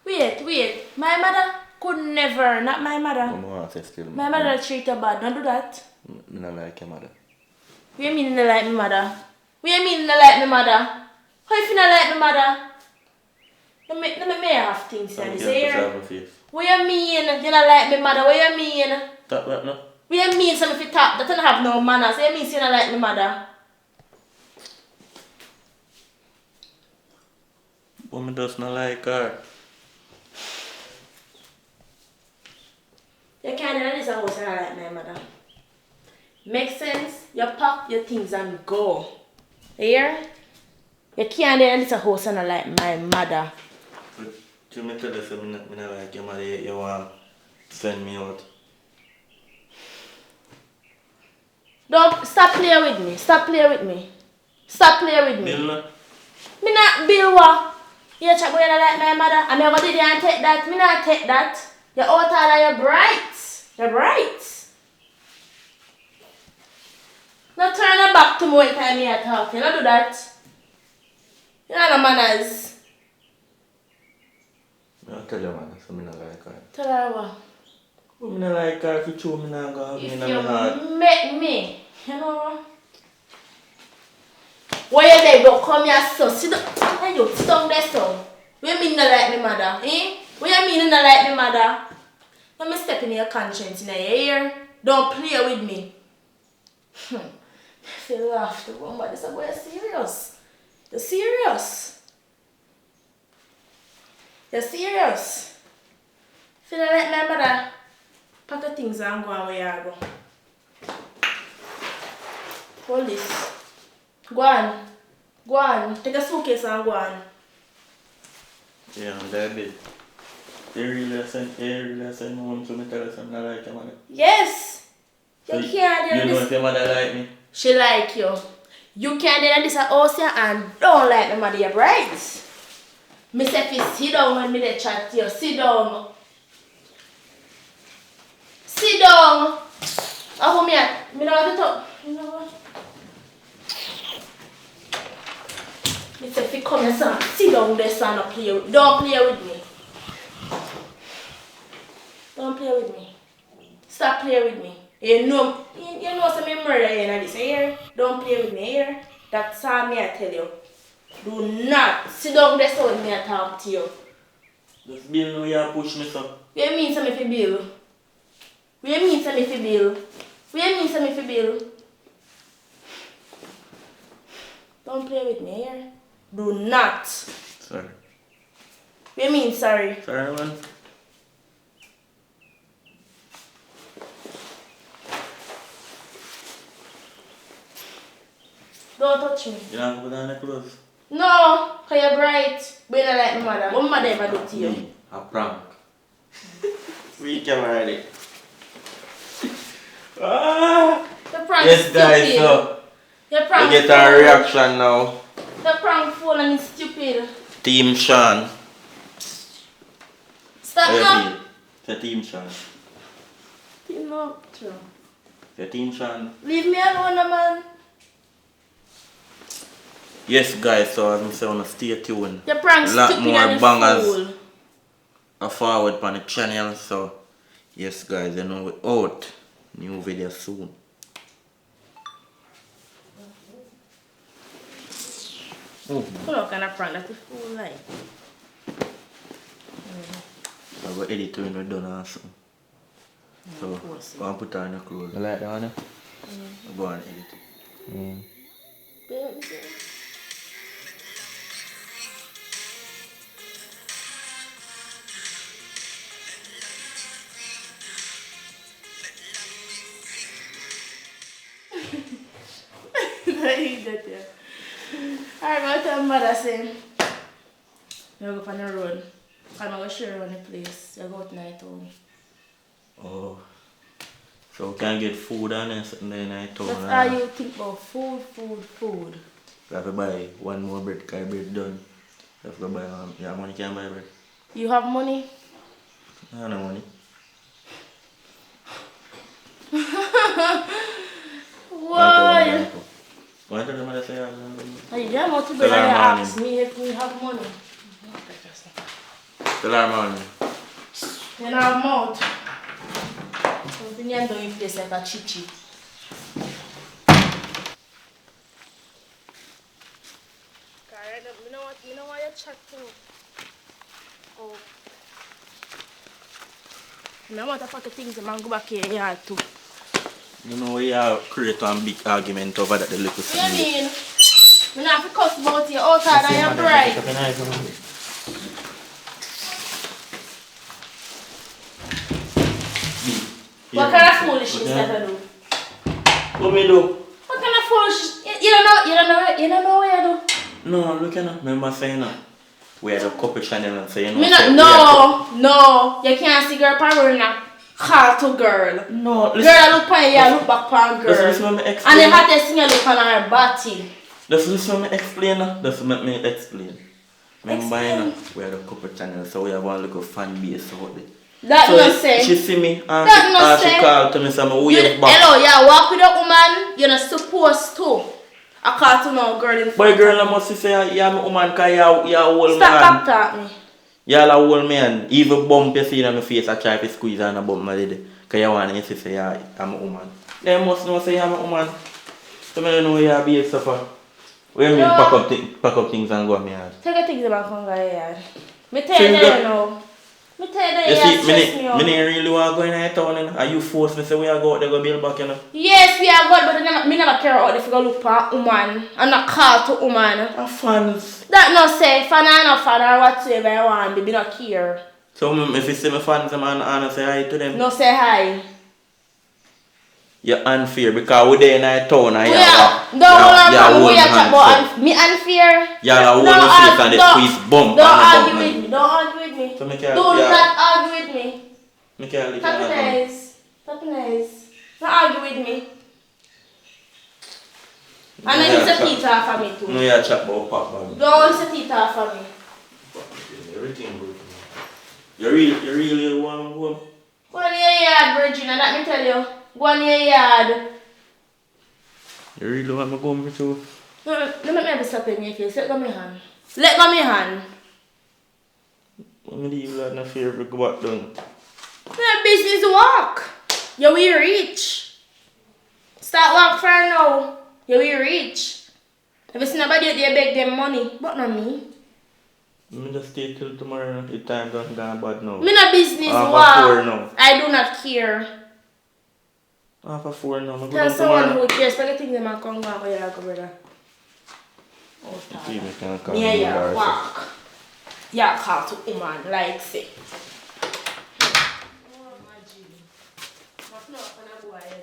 Wait. My mother could never, not my mother. what I want to say still. My mother treat her bad, don't do that. I don't like your mother. What you mean you don't like my mother? What you mean you don't like my mother? How you feel not like my mother? Let me have things to say here. What you mean you don't like my mother? What you mean? Talk right now. What you mean some if you talk that don't have no manners? What you mean you don't like my mother? Woman does not like her. You can't do this house and I like my mother. Make sense? You pack your things and go. Here? You can't do this house and I like my mother. But you may tell us I not like your mother, you want to send me out. Don't stop playing with me. Stop playing with me. Stop playing with me. Bill, no? Me not bill what? You check going to like my mother. I'm never did and take that. Me not take that. You're out all you're bright. You're bright. Now turn your back to me when time you talk. You don't do that. You don't have no manners. I'll tell your mother, so I not like her. Tell her what? But I not like her, if you show me not go have me in If my you heart. make me, you know what? Where you there? Don't come here, so sit down. Hey, you sit down there, so. What you mean you not like me mother? Eh? What you mean you not like me mother? Let me step in your conscience in your ear. Don't play with me. If you laugh, the one, but this is boy serious. You're serious. You're serious. If you don't like my mother, pack your things and go on where you go. Hold this. Go on. Go on. Take a suitcase and go on. Yeah, I'm there, babe. You really send home to me tell us I'm not like your mother. Yes. So You can't do you know this. if your mother like me? She like you. You can't do this at house here and don't like my mother, you're right? Me say if you sit down when me dey chat to you. Sit down. Sit down. Oh, me don't want to talk. You know what? Me say if you come here, son, sit down there, son, don't play with me. Don't play with me. Stop playing with me. You know some murder in this here. Don't play with me here. That's all me I tell you. Do not sit down there so me I talk to you. Just bill no you push me so. What you mean some if you bill? What you mean some if you bill? What you mean some if you bill? Don't play with me here. Do not. Sorry. What you mean sorry? Sorry man. Don't touch me. You don't put on the clothes? No, cause you're bright. But you don't like my mother. What my mother ever do to you? Me, a prank. We can already. Ah! The prank Yes stupid. guys, so Your we prank get our reaction now. The prank phone and it's stupid. Team Sean. Stop now. The Team Sean. You know, true. The Team Sean. Leave me alone, man. Yes guys, so as I say, wanna stay tuned. Your prank A lot stupid more and bangers fool. are forward on the channel, so yes guys, you know we out. New video soon. What kind of prank that is fool like? I go edit when we're done or something. So, go and put on your clothes. You like that one? Go and edit it. Baby. Alright, I'm tell mother saying you go on the road. I'm going to share on the place. You go out night home. Oh. So we can get food and then something in night town. That's all you think about food. We have to buy one more bread because bread done. You have to buy you have money can buy bread. You have money? I have no money. Why? Why don't you say I have no money? You don't want to Tell her ask morning. me if we have money. Tell her morning. You know, have mouth. Something you do in place like a chichi. You know what you chat to me? Oh. I want to fuck the things and go back here yard too. You know we have create one big argument over that the little What do you mean? I don't have to cuss about you outside of your bride. What kind of foolishness that I do? What me do? What kind of foolishness? You don't know what you do? No, look at remember saying that. We had a couple channel and say, you know. Me say, no, you can't see girl parent now. Call to girl. No, listen. Girl look on you, look back on girl. Listen what me And explain. the hottest thing you look on her body. Listen what me explain. That's what me explain. Remember, you know, we had a couple channels, so we have one little fan base out there. That So no say. she see me and That no she say. called to me say, me wave back. Hello, you walk with a woman, you're not supposed to. I call to no girl in front Boy, girl, of I must say, you're my woman because you're a old Stop man. back at me. You're a old man. Even bump you see in my face, I try to squeeze and I bump my lady. Because you want to say, yeah, I'm a woman. They must know say I'm a woman. So I don't know where you're suffer. What do you mean pack up things and go to my yard? Take your things back on the yard. Me tell you that now. Me tell you that You you see, stress me out. me really want to go in the town. You know? Are you forced me say we are go out there go build back, you know? Yes, we are good, but me never care out if you go look for a woman and not call to woman. I'm fans. That no say, fan or not fan or whatsoever you want, baby, not care. So if you see my fans, I'm and say hi to them. No say hi. You're unfair because we're there in the town and Don't hold on, man. We are talking about me unfair. Y'all are holding your face and the squeeze bump. Don't argue with me. Don't argue with me. So Do not argue with me. Me can't leave Stop you alone. nice. Stop nice. Don't argue with me. And then use the teeth off of me too. No, you chat about pop bag. Don't use the teeth off of me. Everything good. You really want to go? Go on your yard, Virginia, let me tell you. Go on your yard. You really want me to go with you? No, let me have a slap in your face. Let go my hand. Let go my hand. I'm going to leave that in the fear if we go back down. Your business walk. You will reach. Start work for now. You will reach. If you see nobody out there beg them money, but not me. Me just stay till tomorrow. The time done gone bad now. Me no business Half wow. 4 now. I do not care. Half 4 now. Me go Tell down someone tomorrow. who cares. But the thing them a come back with you, brother. Oh, See, me can call yeah, me yeah, Darcy. walk. Yeah, call to woman, like say. Oh, my G. But no, I'm gonna go ahead.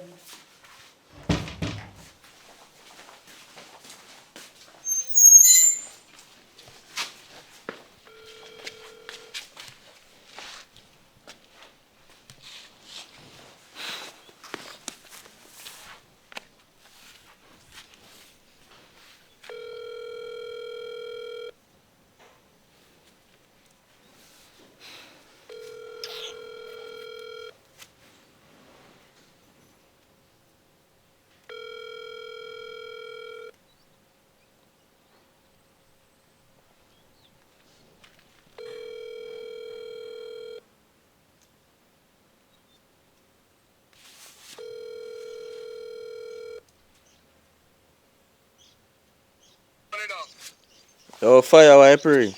Yo, fire, why pray?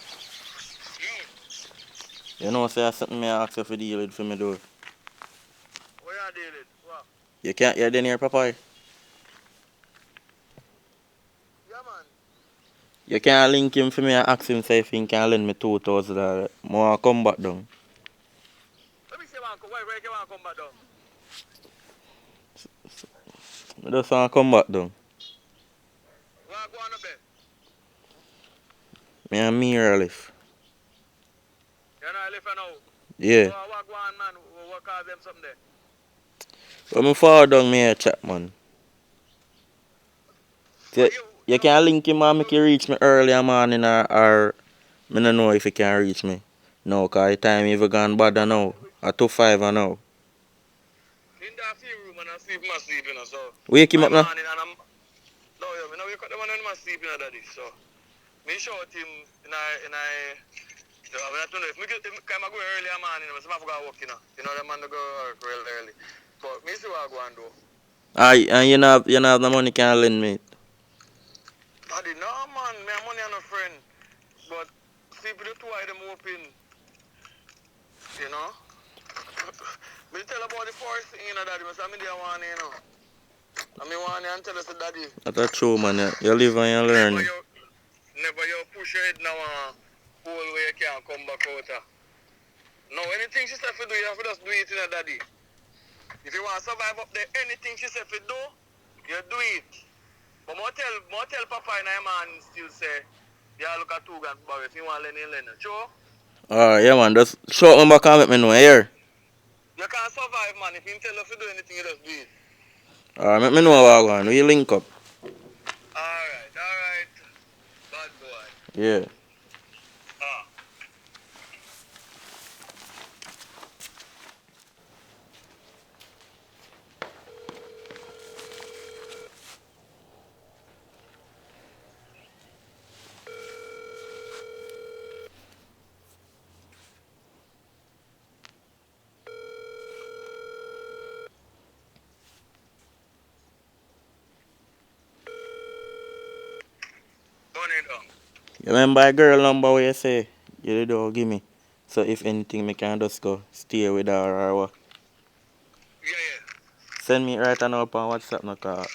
You know, say something me ask you for deal with for me door. What you dealing? What? You can't hear the near papa. Yeah, man. You can't link him for me and ask him say if he can lend me $2,000. More come back down. Let me see where you want to come back down. I just want to come back down. What go on up there? Me and Mira live. You know I live now. Yeah. What go on, man? What cause them something there? When me fall down, me a chat, man. You can link him and make you reach me early morning or I don't know if you can reach me. No, because the time even gone bad now. At 2:05 now. In that few room and I sleep my sleep, you know, so. Wake him up now. Morning and I'm. No, yeah, me now wake up the man in my sleep, you know, daddy, so. Me shout him in I don't know if me come go early in the morning, so I forgot work, you know. You know, the man go work real early. But me see what I go and do. Aye, and you have the money can lend me. Daddy, no man, me have money and a friend. But sleep with the two of them open. You know? Me tell about the first thing, you know, daddy. I say, me there one, you know. I mean, one and tell us, daddy. That's true, man. You live and you learn. Never you push your head now and whole way you can't come back out. No, anything she said to do, you have to just do it, you know, daddy. If you want to survive up there, anything she said to do, you do it. But more tell Papa and I man still say, you look at two guns, but if you want to learn, sure? Alright, yeah, man. Just shout me back and let me know. Here. You can't survive, man. If you tell us to do anything, you just do it. Alright, let me know what I'm going. We link up. Alright. Bad boy. Yeah. You remember a girl number where you say you don't give me? So if anything, me can just go stay with her or what? Yeah. Send me right now up on WhatsApp no call.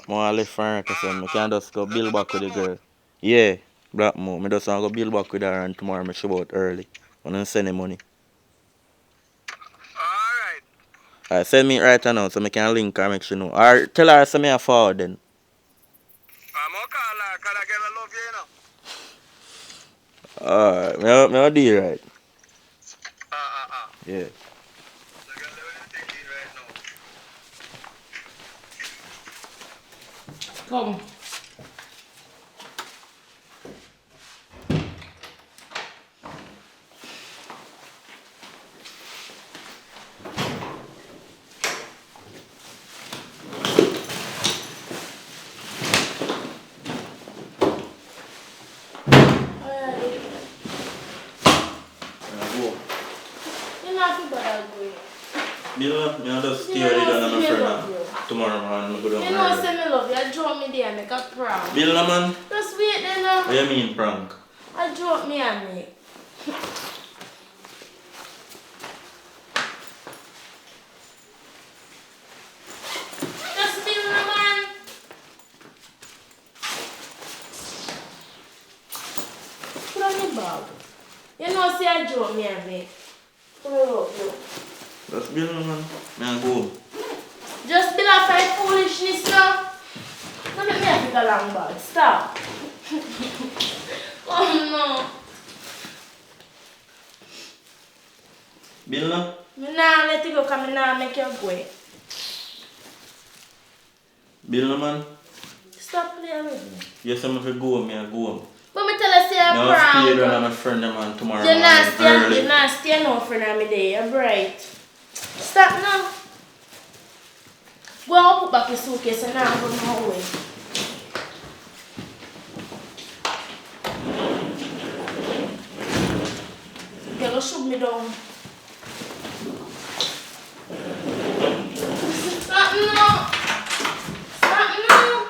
More left for her to send me. Can just go build back with the girl. Yeah, Blackmore. Me just want to go build back with her and tomorrow me show out early. When I send the money. Alright, send me right now so I can link her make she know. Or tell her send me a forward then. I'm going to call her because I get a love you, you know. Alright, me do it right. Yeah. Come. Me just stay with it and I'm a friend. tomorrow morning, I go down You know, early. say me love you. I joke me there and make a prank. Bill, no, man? Just wait then now. What do you mean, prank? I joke me and make. Just Bill no man. Put on your bag. You know, say I joke me and make. Put it up, you. That's Bill, no, man. I go home. Just Bill a fight foolishness now. Don't make me a take a long bag. Stop. Oh no. Bill, no? Me nah let it go because me nah make you go. Bill, no, man? Stop playing with me. Yes, I'm going to go home, I go home. But me tell you say I'm Now I'll stay down proud. on my friend, man, tomorrow You're not morning, staying, early. you're not staying no friend of me there. You're bright. Stop now. Go and put back your suitcase and now I'm going my way. You're going to shoot me down. Stop now. Stop now.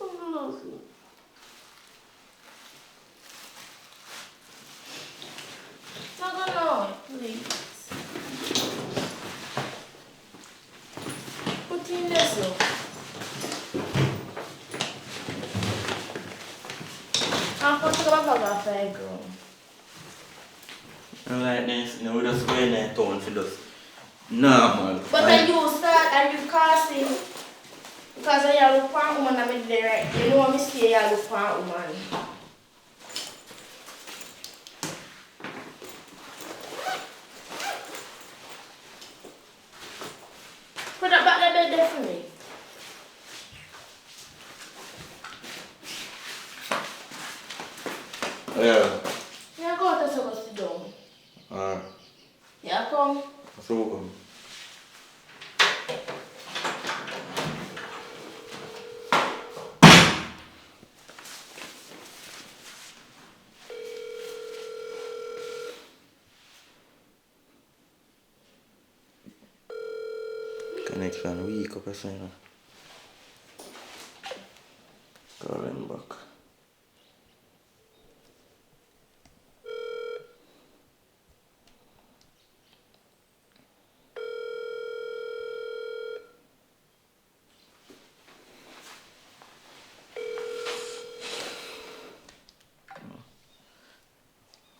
Oh, love you. Not gonna, please. Put in this look. I'm going to go back off the ground. And like this, you know, we just go in there town for just normal. But then you start and you casting because I look for a woman I'm there. You know me say I look for a woman. Put that back the bed there for me. Yeah. Yeah, go to the sit down. Alright. Yeah, come. So, connection weak up or something. Call him back.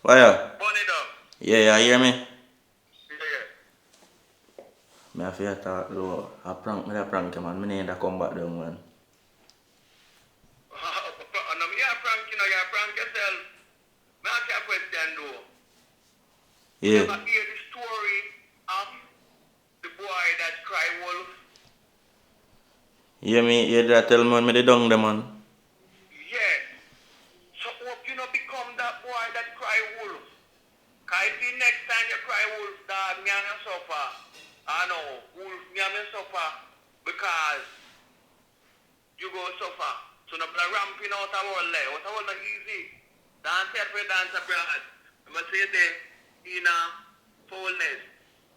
Fire. Bunny dog. Yeah, you hear me? Yeah. Me have to talk low. I prank you, man. Me need to come back down, man. No, you're prank, you know, you're prank yourself. Me ask you a question though. You Yeah. ever hear the story of the boy that cry wolf? You hear me? You did tell me when me the down there, man. Yeah. So hope you not become that boy that cry wolf. Cause if the next time you cry wolf, dog, me and you suffer. I know, wolf, me and you suffer. Because you go suffer. So no bla ramping out a world there. Out a world not easy. Dance here for dance abroad. I must say there in a foulness.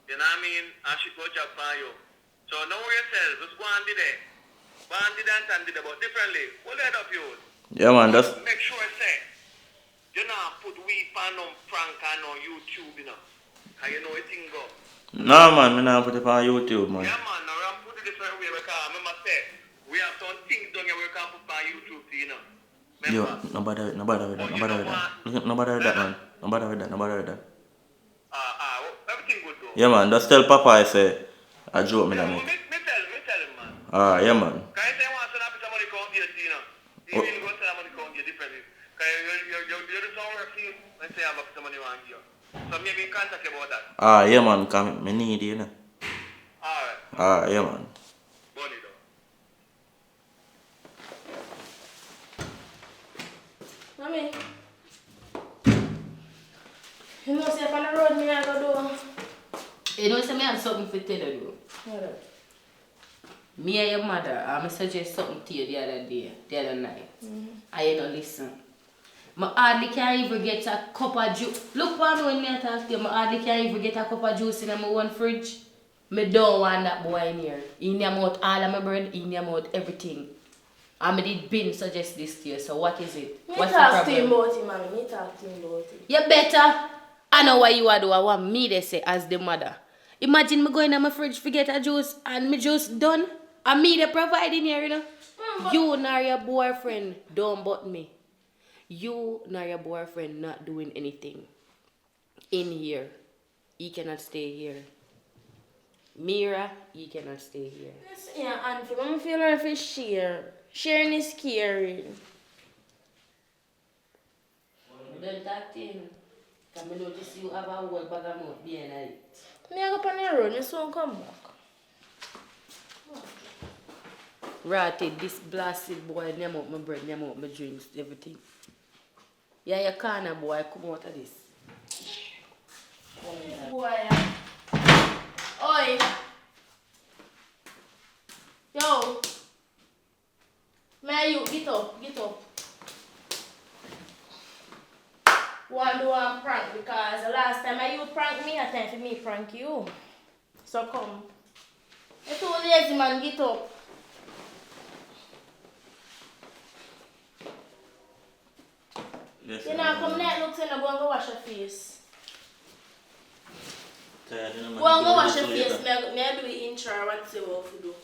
You know what I mean? And she go job for you. So know yourself, just go and do that. Go and do that and do that, but differently. Hold that up you. Yeah, man. That's Make sure say you not put weed on no prank and no YouTube, you know. Cause you know it thing go. no, man. Me not put it on YouTube, man. Yeah man, now I'm put it different way because I remember say we have some things done here we can put on YouTube, you know. Yo, Remember? no bother with that. No bother with that. No bother with that, man. No bother with that. Everything good though. Yeah, man. Just tell Papa I say I joke me that Me make. tell him man. Yeah, man. Can you say you want to send a bit of money count here, you know? You will go send a money count here differently. Because you do some work for you and say how much money you want here. So maybe contact you about that. Yeah, man. Come, me need you, you know. Alright. Yeah, man. Money though. Mommy. You know, say on the road, me I go do. You know, say me have something to tell you. What up? Me and your mother, I suggest something to you the other night. And you don't listen. I hardly can even get a cup of juice. Look one when me talk to you, I hardly can even get a cup of juice in my one fridge. Me don't want that boy in here. He name out all of my bread, he name out everything. And me did been suggest this to you, so what is it? Me What's the talk to problem? him about it, mommy. Me talk to him about it. You better. I know what you are do. I want me to say as the mother. Imagine me going in my fridge to get a juice and me juice done. And me the providing here, you know. You nor your boyfriend don't but me. You nor your boyfriend not doing anything in here. He cannot stay here. Mira, he cannot stay here. Yes, yeah, Auntie. I feel like if share. Sharing is caring. Don't talk to him. Because I notice you have a whole bag of mouth behind it. Me I go on the road, me soon come back. Rotted, this blasted boy, name out my bread, name out my drinks, everything. Yeah, you can't, boy, come out of this. Boy, oi. Yo. Man, you get up, get up. Want to do a prank because the last time you prank me, I time for me prank you. So come. You too lazy, man, get up. Yes, You know, come there, look, and go and go wash your face. Tired, you know, man. Go and go wash Do your this face. later. May I do the intro or what you want to do?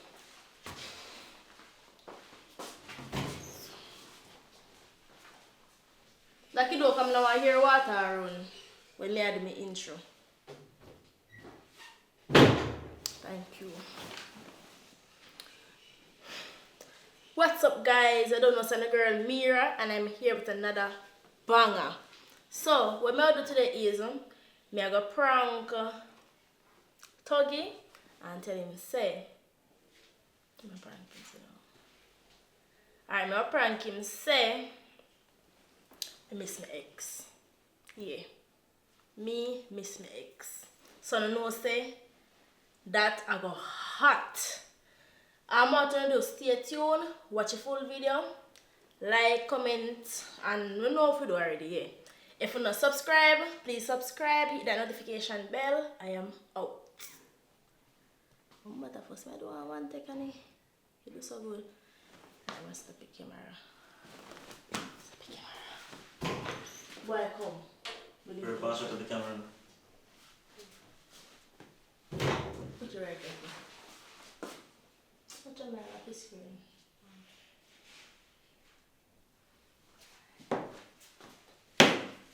Like you don't come now and hear water run when me I do my intro. Thank you. What's up, guys? I don't know, it's girl Mira and I'm here with another banger. So what I do today is me I go prank Tuggy and tell him say. Alright, me I prank him say I miss my ex. Yeah. Me miss my ex. So I know say that I go hot. I'm about to do stay tuned, watch a full video, like, comment, and you know if you do already, yeah. If you not subscribe, please subscribe, hit that notification bell. I am out. What the first I do one take and you do so good. I must stop the camera. Stop the camera. Boy, come. We're passing to the camera. Put your right there. Put your mirror up the screen.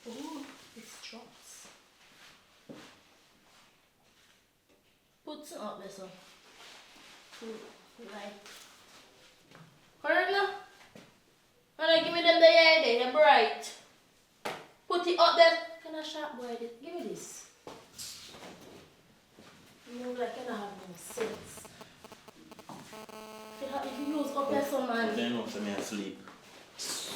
Oh, it drops. Put some up there, so. Like. Hurry now. And give me them there, they're bright. Put it up there. Can I sharp boy? Give me this. You know, like, I don't have no sense. If you use up there, some man. Then you know, me asleep. So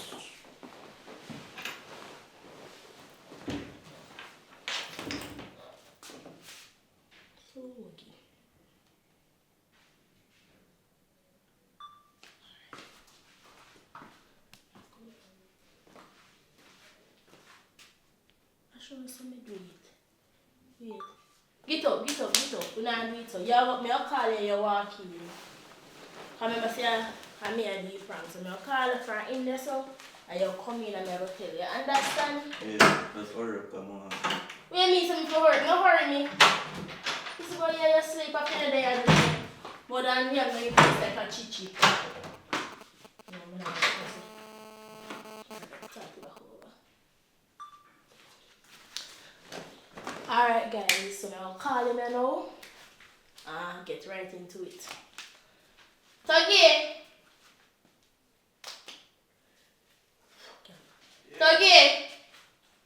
okay. I show you some do it. Wait. Get up, get up, get up. We not do it so. You have me, I'll call you, you walk in. I remember saying, I may do prank. So I'll call you from in there so, and you'll come in and I'll tell you. Understand? Yeah, let's hurry up, come on. Wait me something for work. No hurry me. This is why you sleep up in the day and more than you have no you taste like a chichi. No, I'm not alright guys, so I'll call him now and get right into it. Tuggy! Tuggy!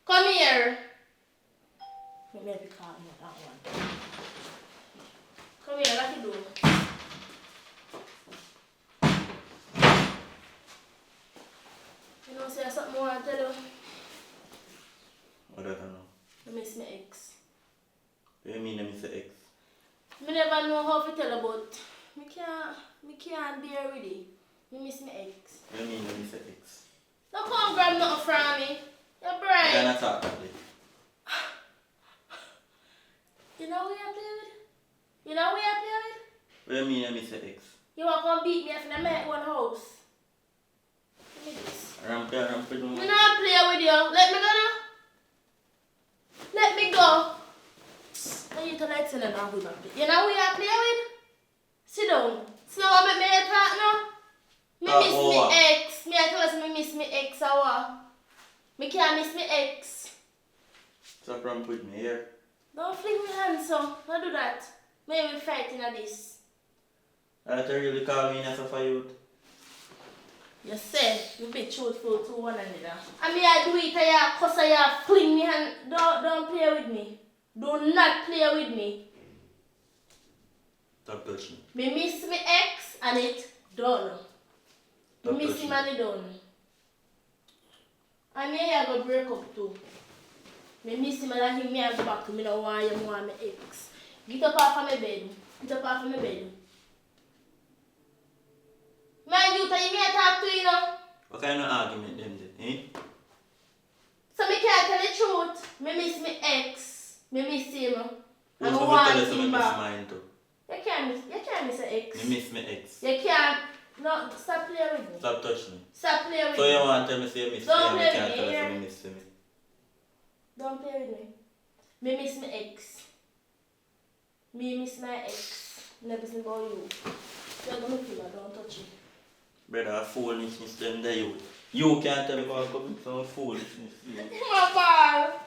Come here! Maybe call him that one. Come here, what you do? You know, say something more I tell you. What do I know? I miss my ex. What do you mean I miss the ex? I never know how to tell about. I can't bear with it. I miss my ex. What do you mean I miss the ex? Don't come grab nothing from me. can attack that day. You know who you play with? You know who you play with? What do you mean I miss your ex? You want to come beat me if I make one house? Give me this. I'm pretty I'm not play with you. Let me go now. Let me go. I need to let you know now who you play. You know who you play with? Sit down. So make me talk now. Me miss me ex. Me I tell us me miss me ex or what? Me can't miss me ex. Stop from putting me here. Don't fling me hands so. Don't do that. Maybe we fighting at this. I really call me as a youth. You said you be truthful to one another. I mean I do it and you cuss and you fling me hand. Don't play with me. Do not play with me. Stop touching me. Me miss me ex and it done. Me Stop miss touching him and it done. And me I go break up too. Me miss him and him me I go back to me no want you want me ex. Get up off of my bed. Get up off of my bed. Man, you tell me I talk to you know. What kind of argument them did, eh? So me can't tell the truth. Me miss me ex. Me miss him. Who's I going to want tell us I him miss back. mine too? You can't miss an ex. Me miss my ex. You can't. No, stop playing with me. Stop touching me. Stop playing with So me. you want to tell me say you miss me Don't and play you can't with tell me, us yeah. you miss me? Don't play with me. Me miss my ex. Me miss my ex. Never think about you. You're gonna feel I don't touch you. Brother, foolishness them there you. You can't tell me about coming some foolishness. You. My ball.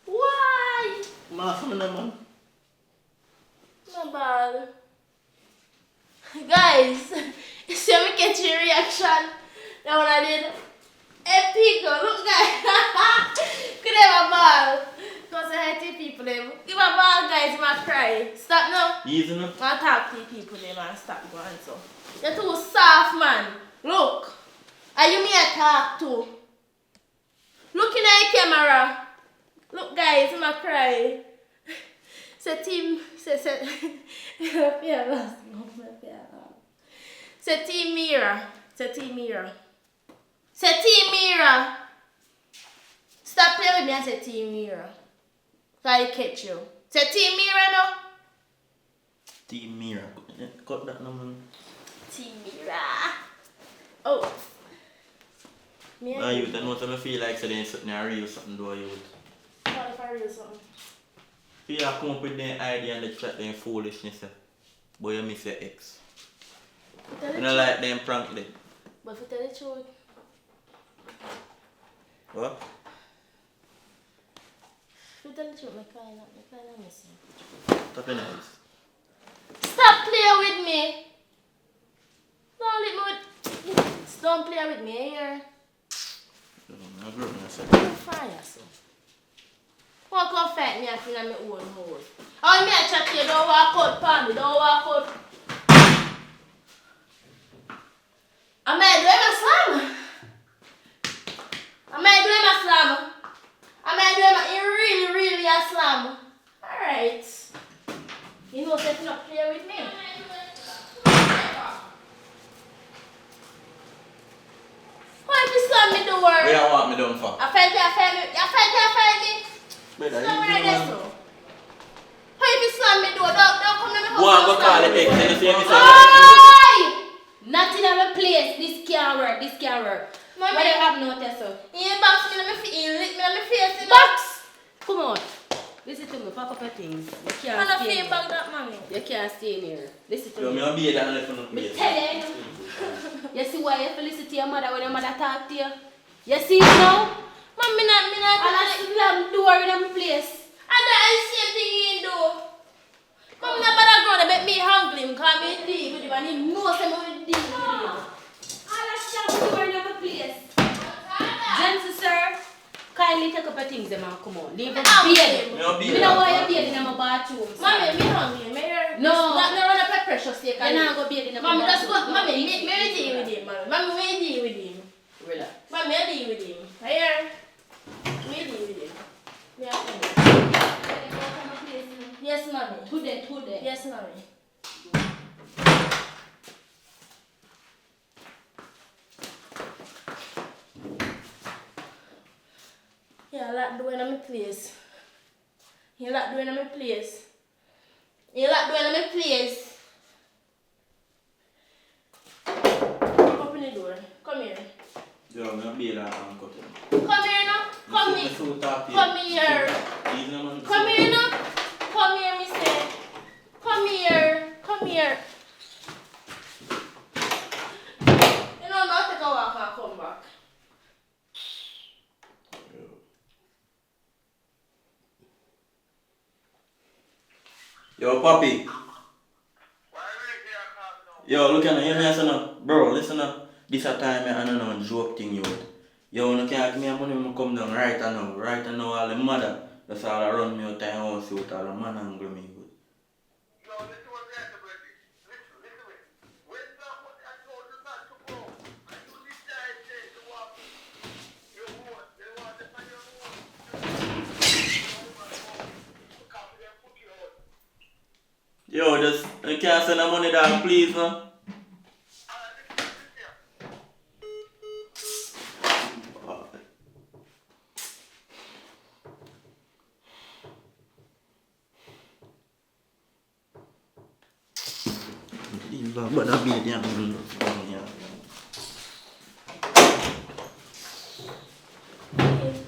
Why? Man. My ball. Guys, see me catch your reaction. That one I did. Epic, look guys. Could have a ball. Because I hate people them. Give a ball guys, I cry. Stop now. Easy enough. I talk to people them and stop going so. You're too soft man. Look. Are you me I talk to? Looking at the camera. Look guys, I'm cry. Say team say Say team Mira. Say team Mira. Say team Mira. Stop playing with me and say team Mira. So I catch you. Say team Mira no? Team Mira. Cut that number. Team Mira. Oh. Nah, you don't know what I feel like saying something real something do you. What if I real something? You come up with the idea and the chat them foolishness. But you miss your ex. You don't like them prank them. But if you tell the truth. What? If you tell the truth, I can't miss you. Stop your noise. Stop playing with me. Don't let me with... Don't play with me here. I'm grown myself. I'm fine, so. Won't come fight me and feel like my own house. Oh, me I chat to you, don't walk out, Palmy, don't walk out. I might do him a slam. I might do him a slam. I might do him a really a slam. Alright. You know, setting up play with me. Why if you slam me the word? Where you want me done for? I fight me. Brother, Stop you right know, there, so. Why if you slam me door? Don't come to me house. go and go call the ex and you see me say Oi! Not in our place. This can't work. Mommy. What do you have no test of? You box me, let me lick me, let me face it. Box! Come on. Listen to me. Pack up your things. You can't I'm not stay feel in back here. that, mommy. You can't stay in here. Listen to yo, me. me a be that left on the Me place. tell you. You see why you have to listen to your mother when your mother talk to you? You see it now? Mom, me not. And I slam door in my place. And that is the same thing you do. Mom, not bother grown, they make me hungry, because me deal with him, and he knows I'm going to deal with him. And I slam door in my place. Gentlemen, sir, kindly take up your things them and come on. Leave the bed. Me a be Me don't want your bed in my bathroom. Mommy, me hungry. No. Not run up a precious steak. You're not going to bed in my Mommy, that's bathroom. what. Mommy, me deal with him, mommy. Mommy, me deal with him. Relax. Mommy, I deal with him. Here. Me deal with him. Me have him. Yes, mommy. Today. Yes, mommy. can't lock door in my place. You lock door in my place. You lock door in my place. Open the door. Come here. Yo, I'm gonna be like I'm cutting. Come here now. Come here. Come here. Come here now. Come here, me say. Come here. Come here. You know, not take a walk and come back. Yo, Poppy. Yo, look at me, listen up. Bro, listen up. This a time I don't know joke thing you with. Yo, when you can't give me money, I come down right now. Right now, all the mother. That's all I run me out of house with all the man angry me good. Yo, just, you can't send the money down, please, no? But I'll be there.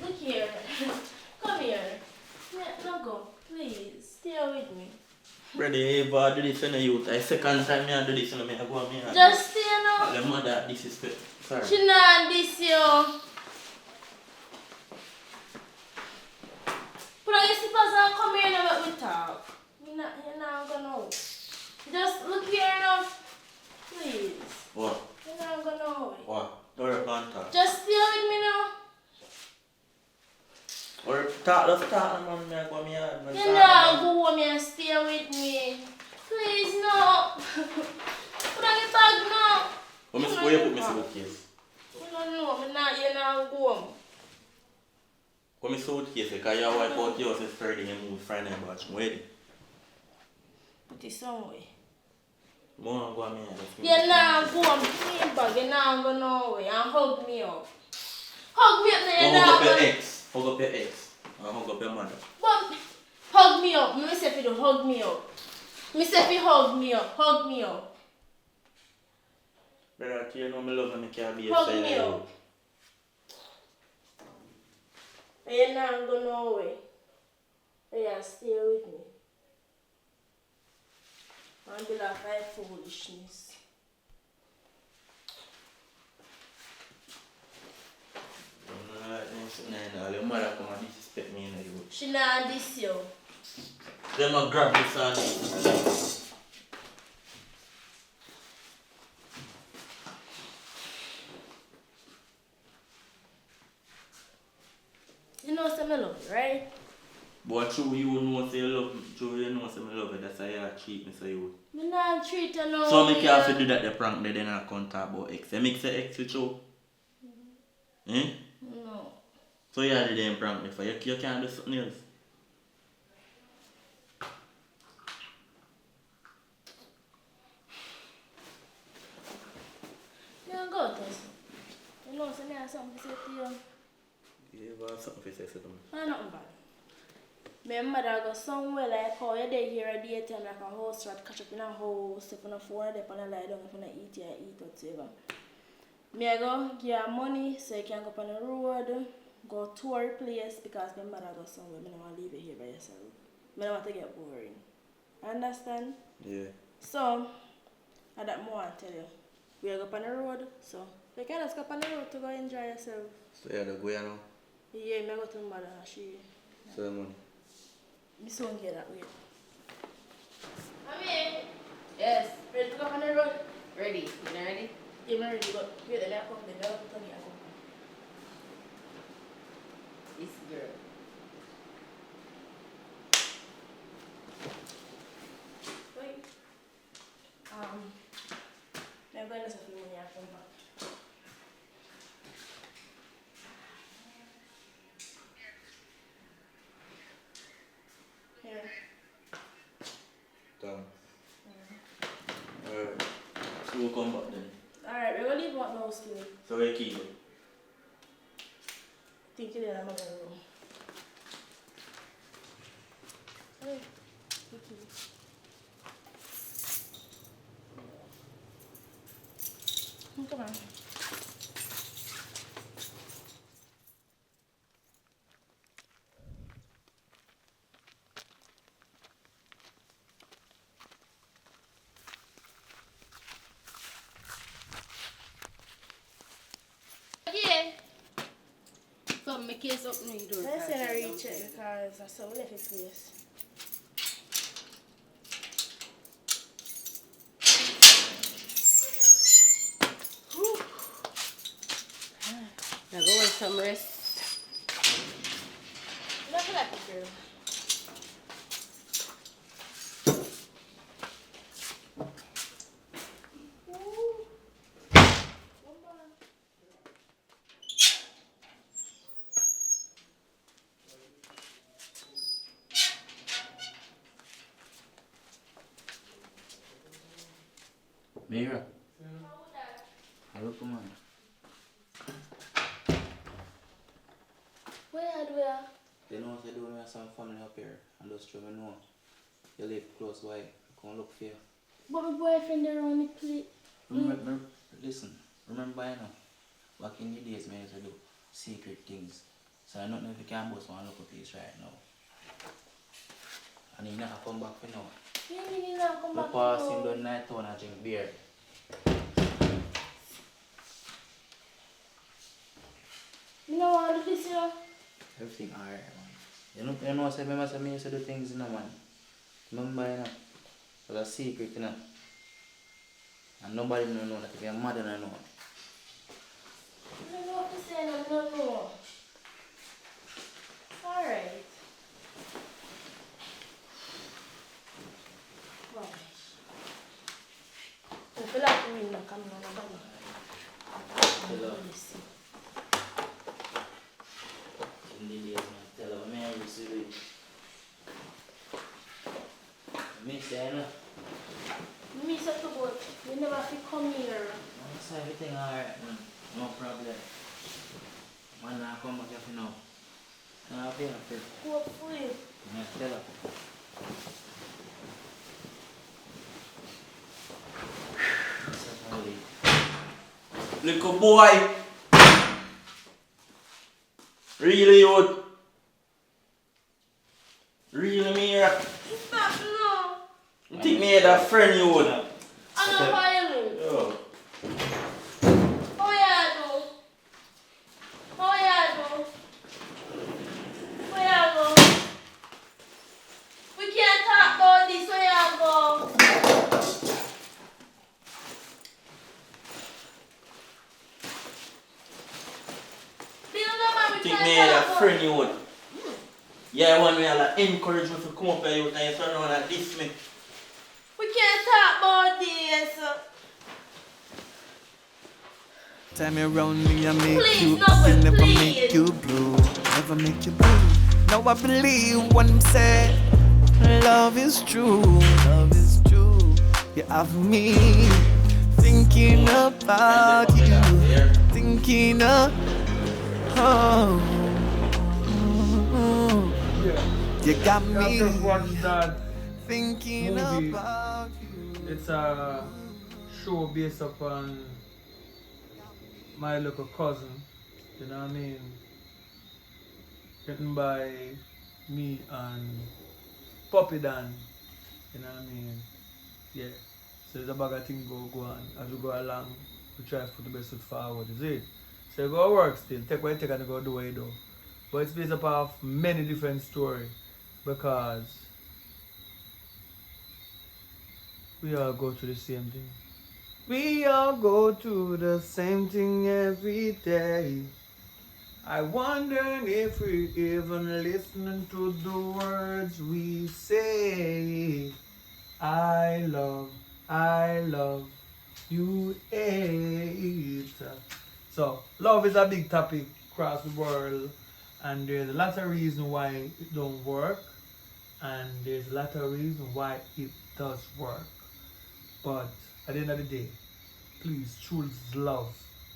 Look here. Come here. No go. Please. Stay with me. Brother, if I do this in the youth, I second time I do this in the I go me. Just stay now. The mother disrespect. Sorry. She not this you. Put on your slippers and come here and let me talk. You're not gonna know. Just look here now. Please. What? You're not gonna know. What? Or contact. Just stay with me now. Or talk, let's talk, man. I go me yard. You're not go home and stay with me. Please, no. Put on your bag now. Where you put me suitcase? You don't know. You're not go home. Come me suitcase, because your wife out yours is Friday and move Friday and watch wedding. Put it somewhere. More go me yard. You're not go home. Give me your bag. You're not go nowhere. And hug me up. Hug me up now. You're not Hug up your go. ex. Hug up your ex. And hug up your mother. But hug me up. Me say if you hug me up. Me say if you hug me up. Hug me up. Brother, you know me love and I can't be a Hug side me of up. You're not go nowhere. Yeah, stay with me. And be like my foolishness. Your mother come and disrespect me in the road. She not this you. Them a grab this and You know some love, right? but true you know say you love me. True you know say I love you. That's how you treat me so you. Me not treat her no. So me can't do that the prank they then I can't talk about ex. You mix the ex with you? Eh? No. So you had the damn prank before. You can't do something else. You don't go Tess. You know some me have something to say to you. You have something to say to me. Nothing bad. My mother go somewhere like how you dey here a daytime like a house rat catch up in a house, if on a phone they on a lie down, if on a eat you eat whatever. Me I go give her money so you can go up on the road, go tour the place because my mother go somewhere. I don't want to leave you here by yourself. I don't want to get boring. Understand? Yeah. So, I that more I tell you. We go up on the road, so you can just go up on the road to go enjoy yourself. So you have to go here now? Yeah, I go to my mother and she. So the money. Me soon get that way. Mommy! Yes. Ready to go on the road? Ready. You not ready? Yeah, I'm ready to go. Wait, let me come. Let me go to me. This girl. Wait. I'm going to see when I come back. Here. Done. Alright. So we'll come back then. Alright, we're going to leave what now still. So we keep it. Think you did, I'm going to room. Come on. Yeah. So my case up no door. Let's say I reach it because I saw left his place. Now go with some rest. Look at that girl. Mira. Hello, come on. Where? You know what I do when I have some family up here? And just try to know. You live close by. Come look for you. But my boyfriend there on the plate. Listen, remember I know. Back in the days, I used to do secret things. So I don't know if you can boast one local place right now. And he never come back for now. You mean you not come I back? pass him down night town and drink beer. You know what this is? Everything alright, man. You know, I remember I used to do things, you know, man. Remember, you know, it was a secret, you know. And nobody know that if you're mad, you don't know. I don't know what to say, I don't know. Alright. I feel like I'm in the camera. Hello. In the days, man, tell her, man, you see it. Me say, no. Me said to go, you never have to come here. So everything alright, man. No problem. Man, I come back here now. I'll be happy. Hopefully. Yeah, tell her. Little boy! Really, you? Really, Mira? Stop, no. You think me had a friend, you would? I don't violate. Oh. Oh, yeah, no. Oh, yeah, no. Oh, yeah, no. We can't talk about this. Oh, yeah, go. You think me had a friend, you would? Yeah, one way I like encourage me to come up here, you and you turn around and diss me. We can't talk about this. Time around me, I make Please, you no, happy, but never please. make you blue, never make you blue. Now I believe when I'm said, love is true, love is true. You have me thinking about you, thinking of, oh, you got me Just watched that thinking movie. about you. It's a show based upon my little cousin, you know what I mean? Written by me and Poppy Dan, you know what I mean? Yeah. So there's a bag of things go on. As we go along, we try to put the best foot forward, is it? So you go work still, take what you take and go do what you do. But it's based upon many different stories because we all go through the same thing. We all go through the same thing every day. I wonder if we even listening to the words we say. I love you, hate. So, love is a big topic across the world, and there's a lot of reasons why it don't work, and there's a lot of reasons why it does work. But at the end of the day, please choose love.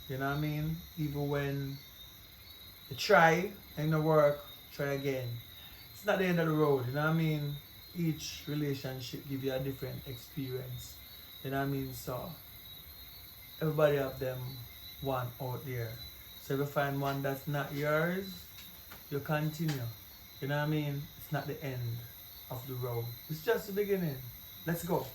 You know what I mean? Even when you try and it don't work, try again. It's not the end of the road, you know what I mean? each relationship give you a different experience. You know what I mean? So everybody have them one out there. So if you find one that's not yours, you continue. You know what I mean? It's not the end of the road. It's just the beginning. Let's go.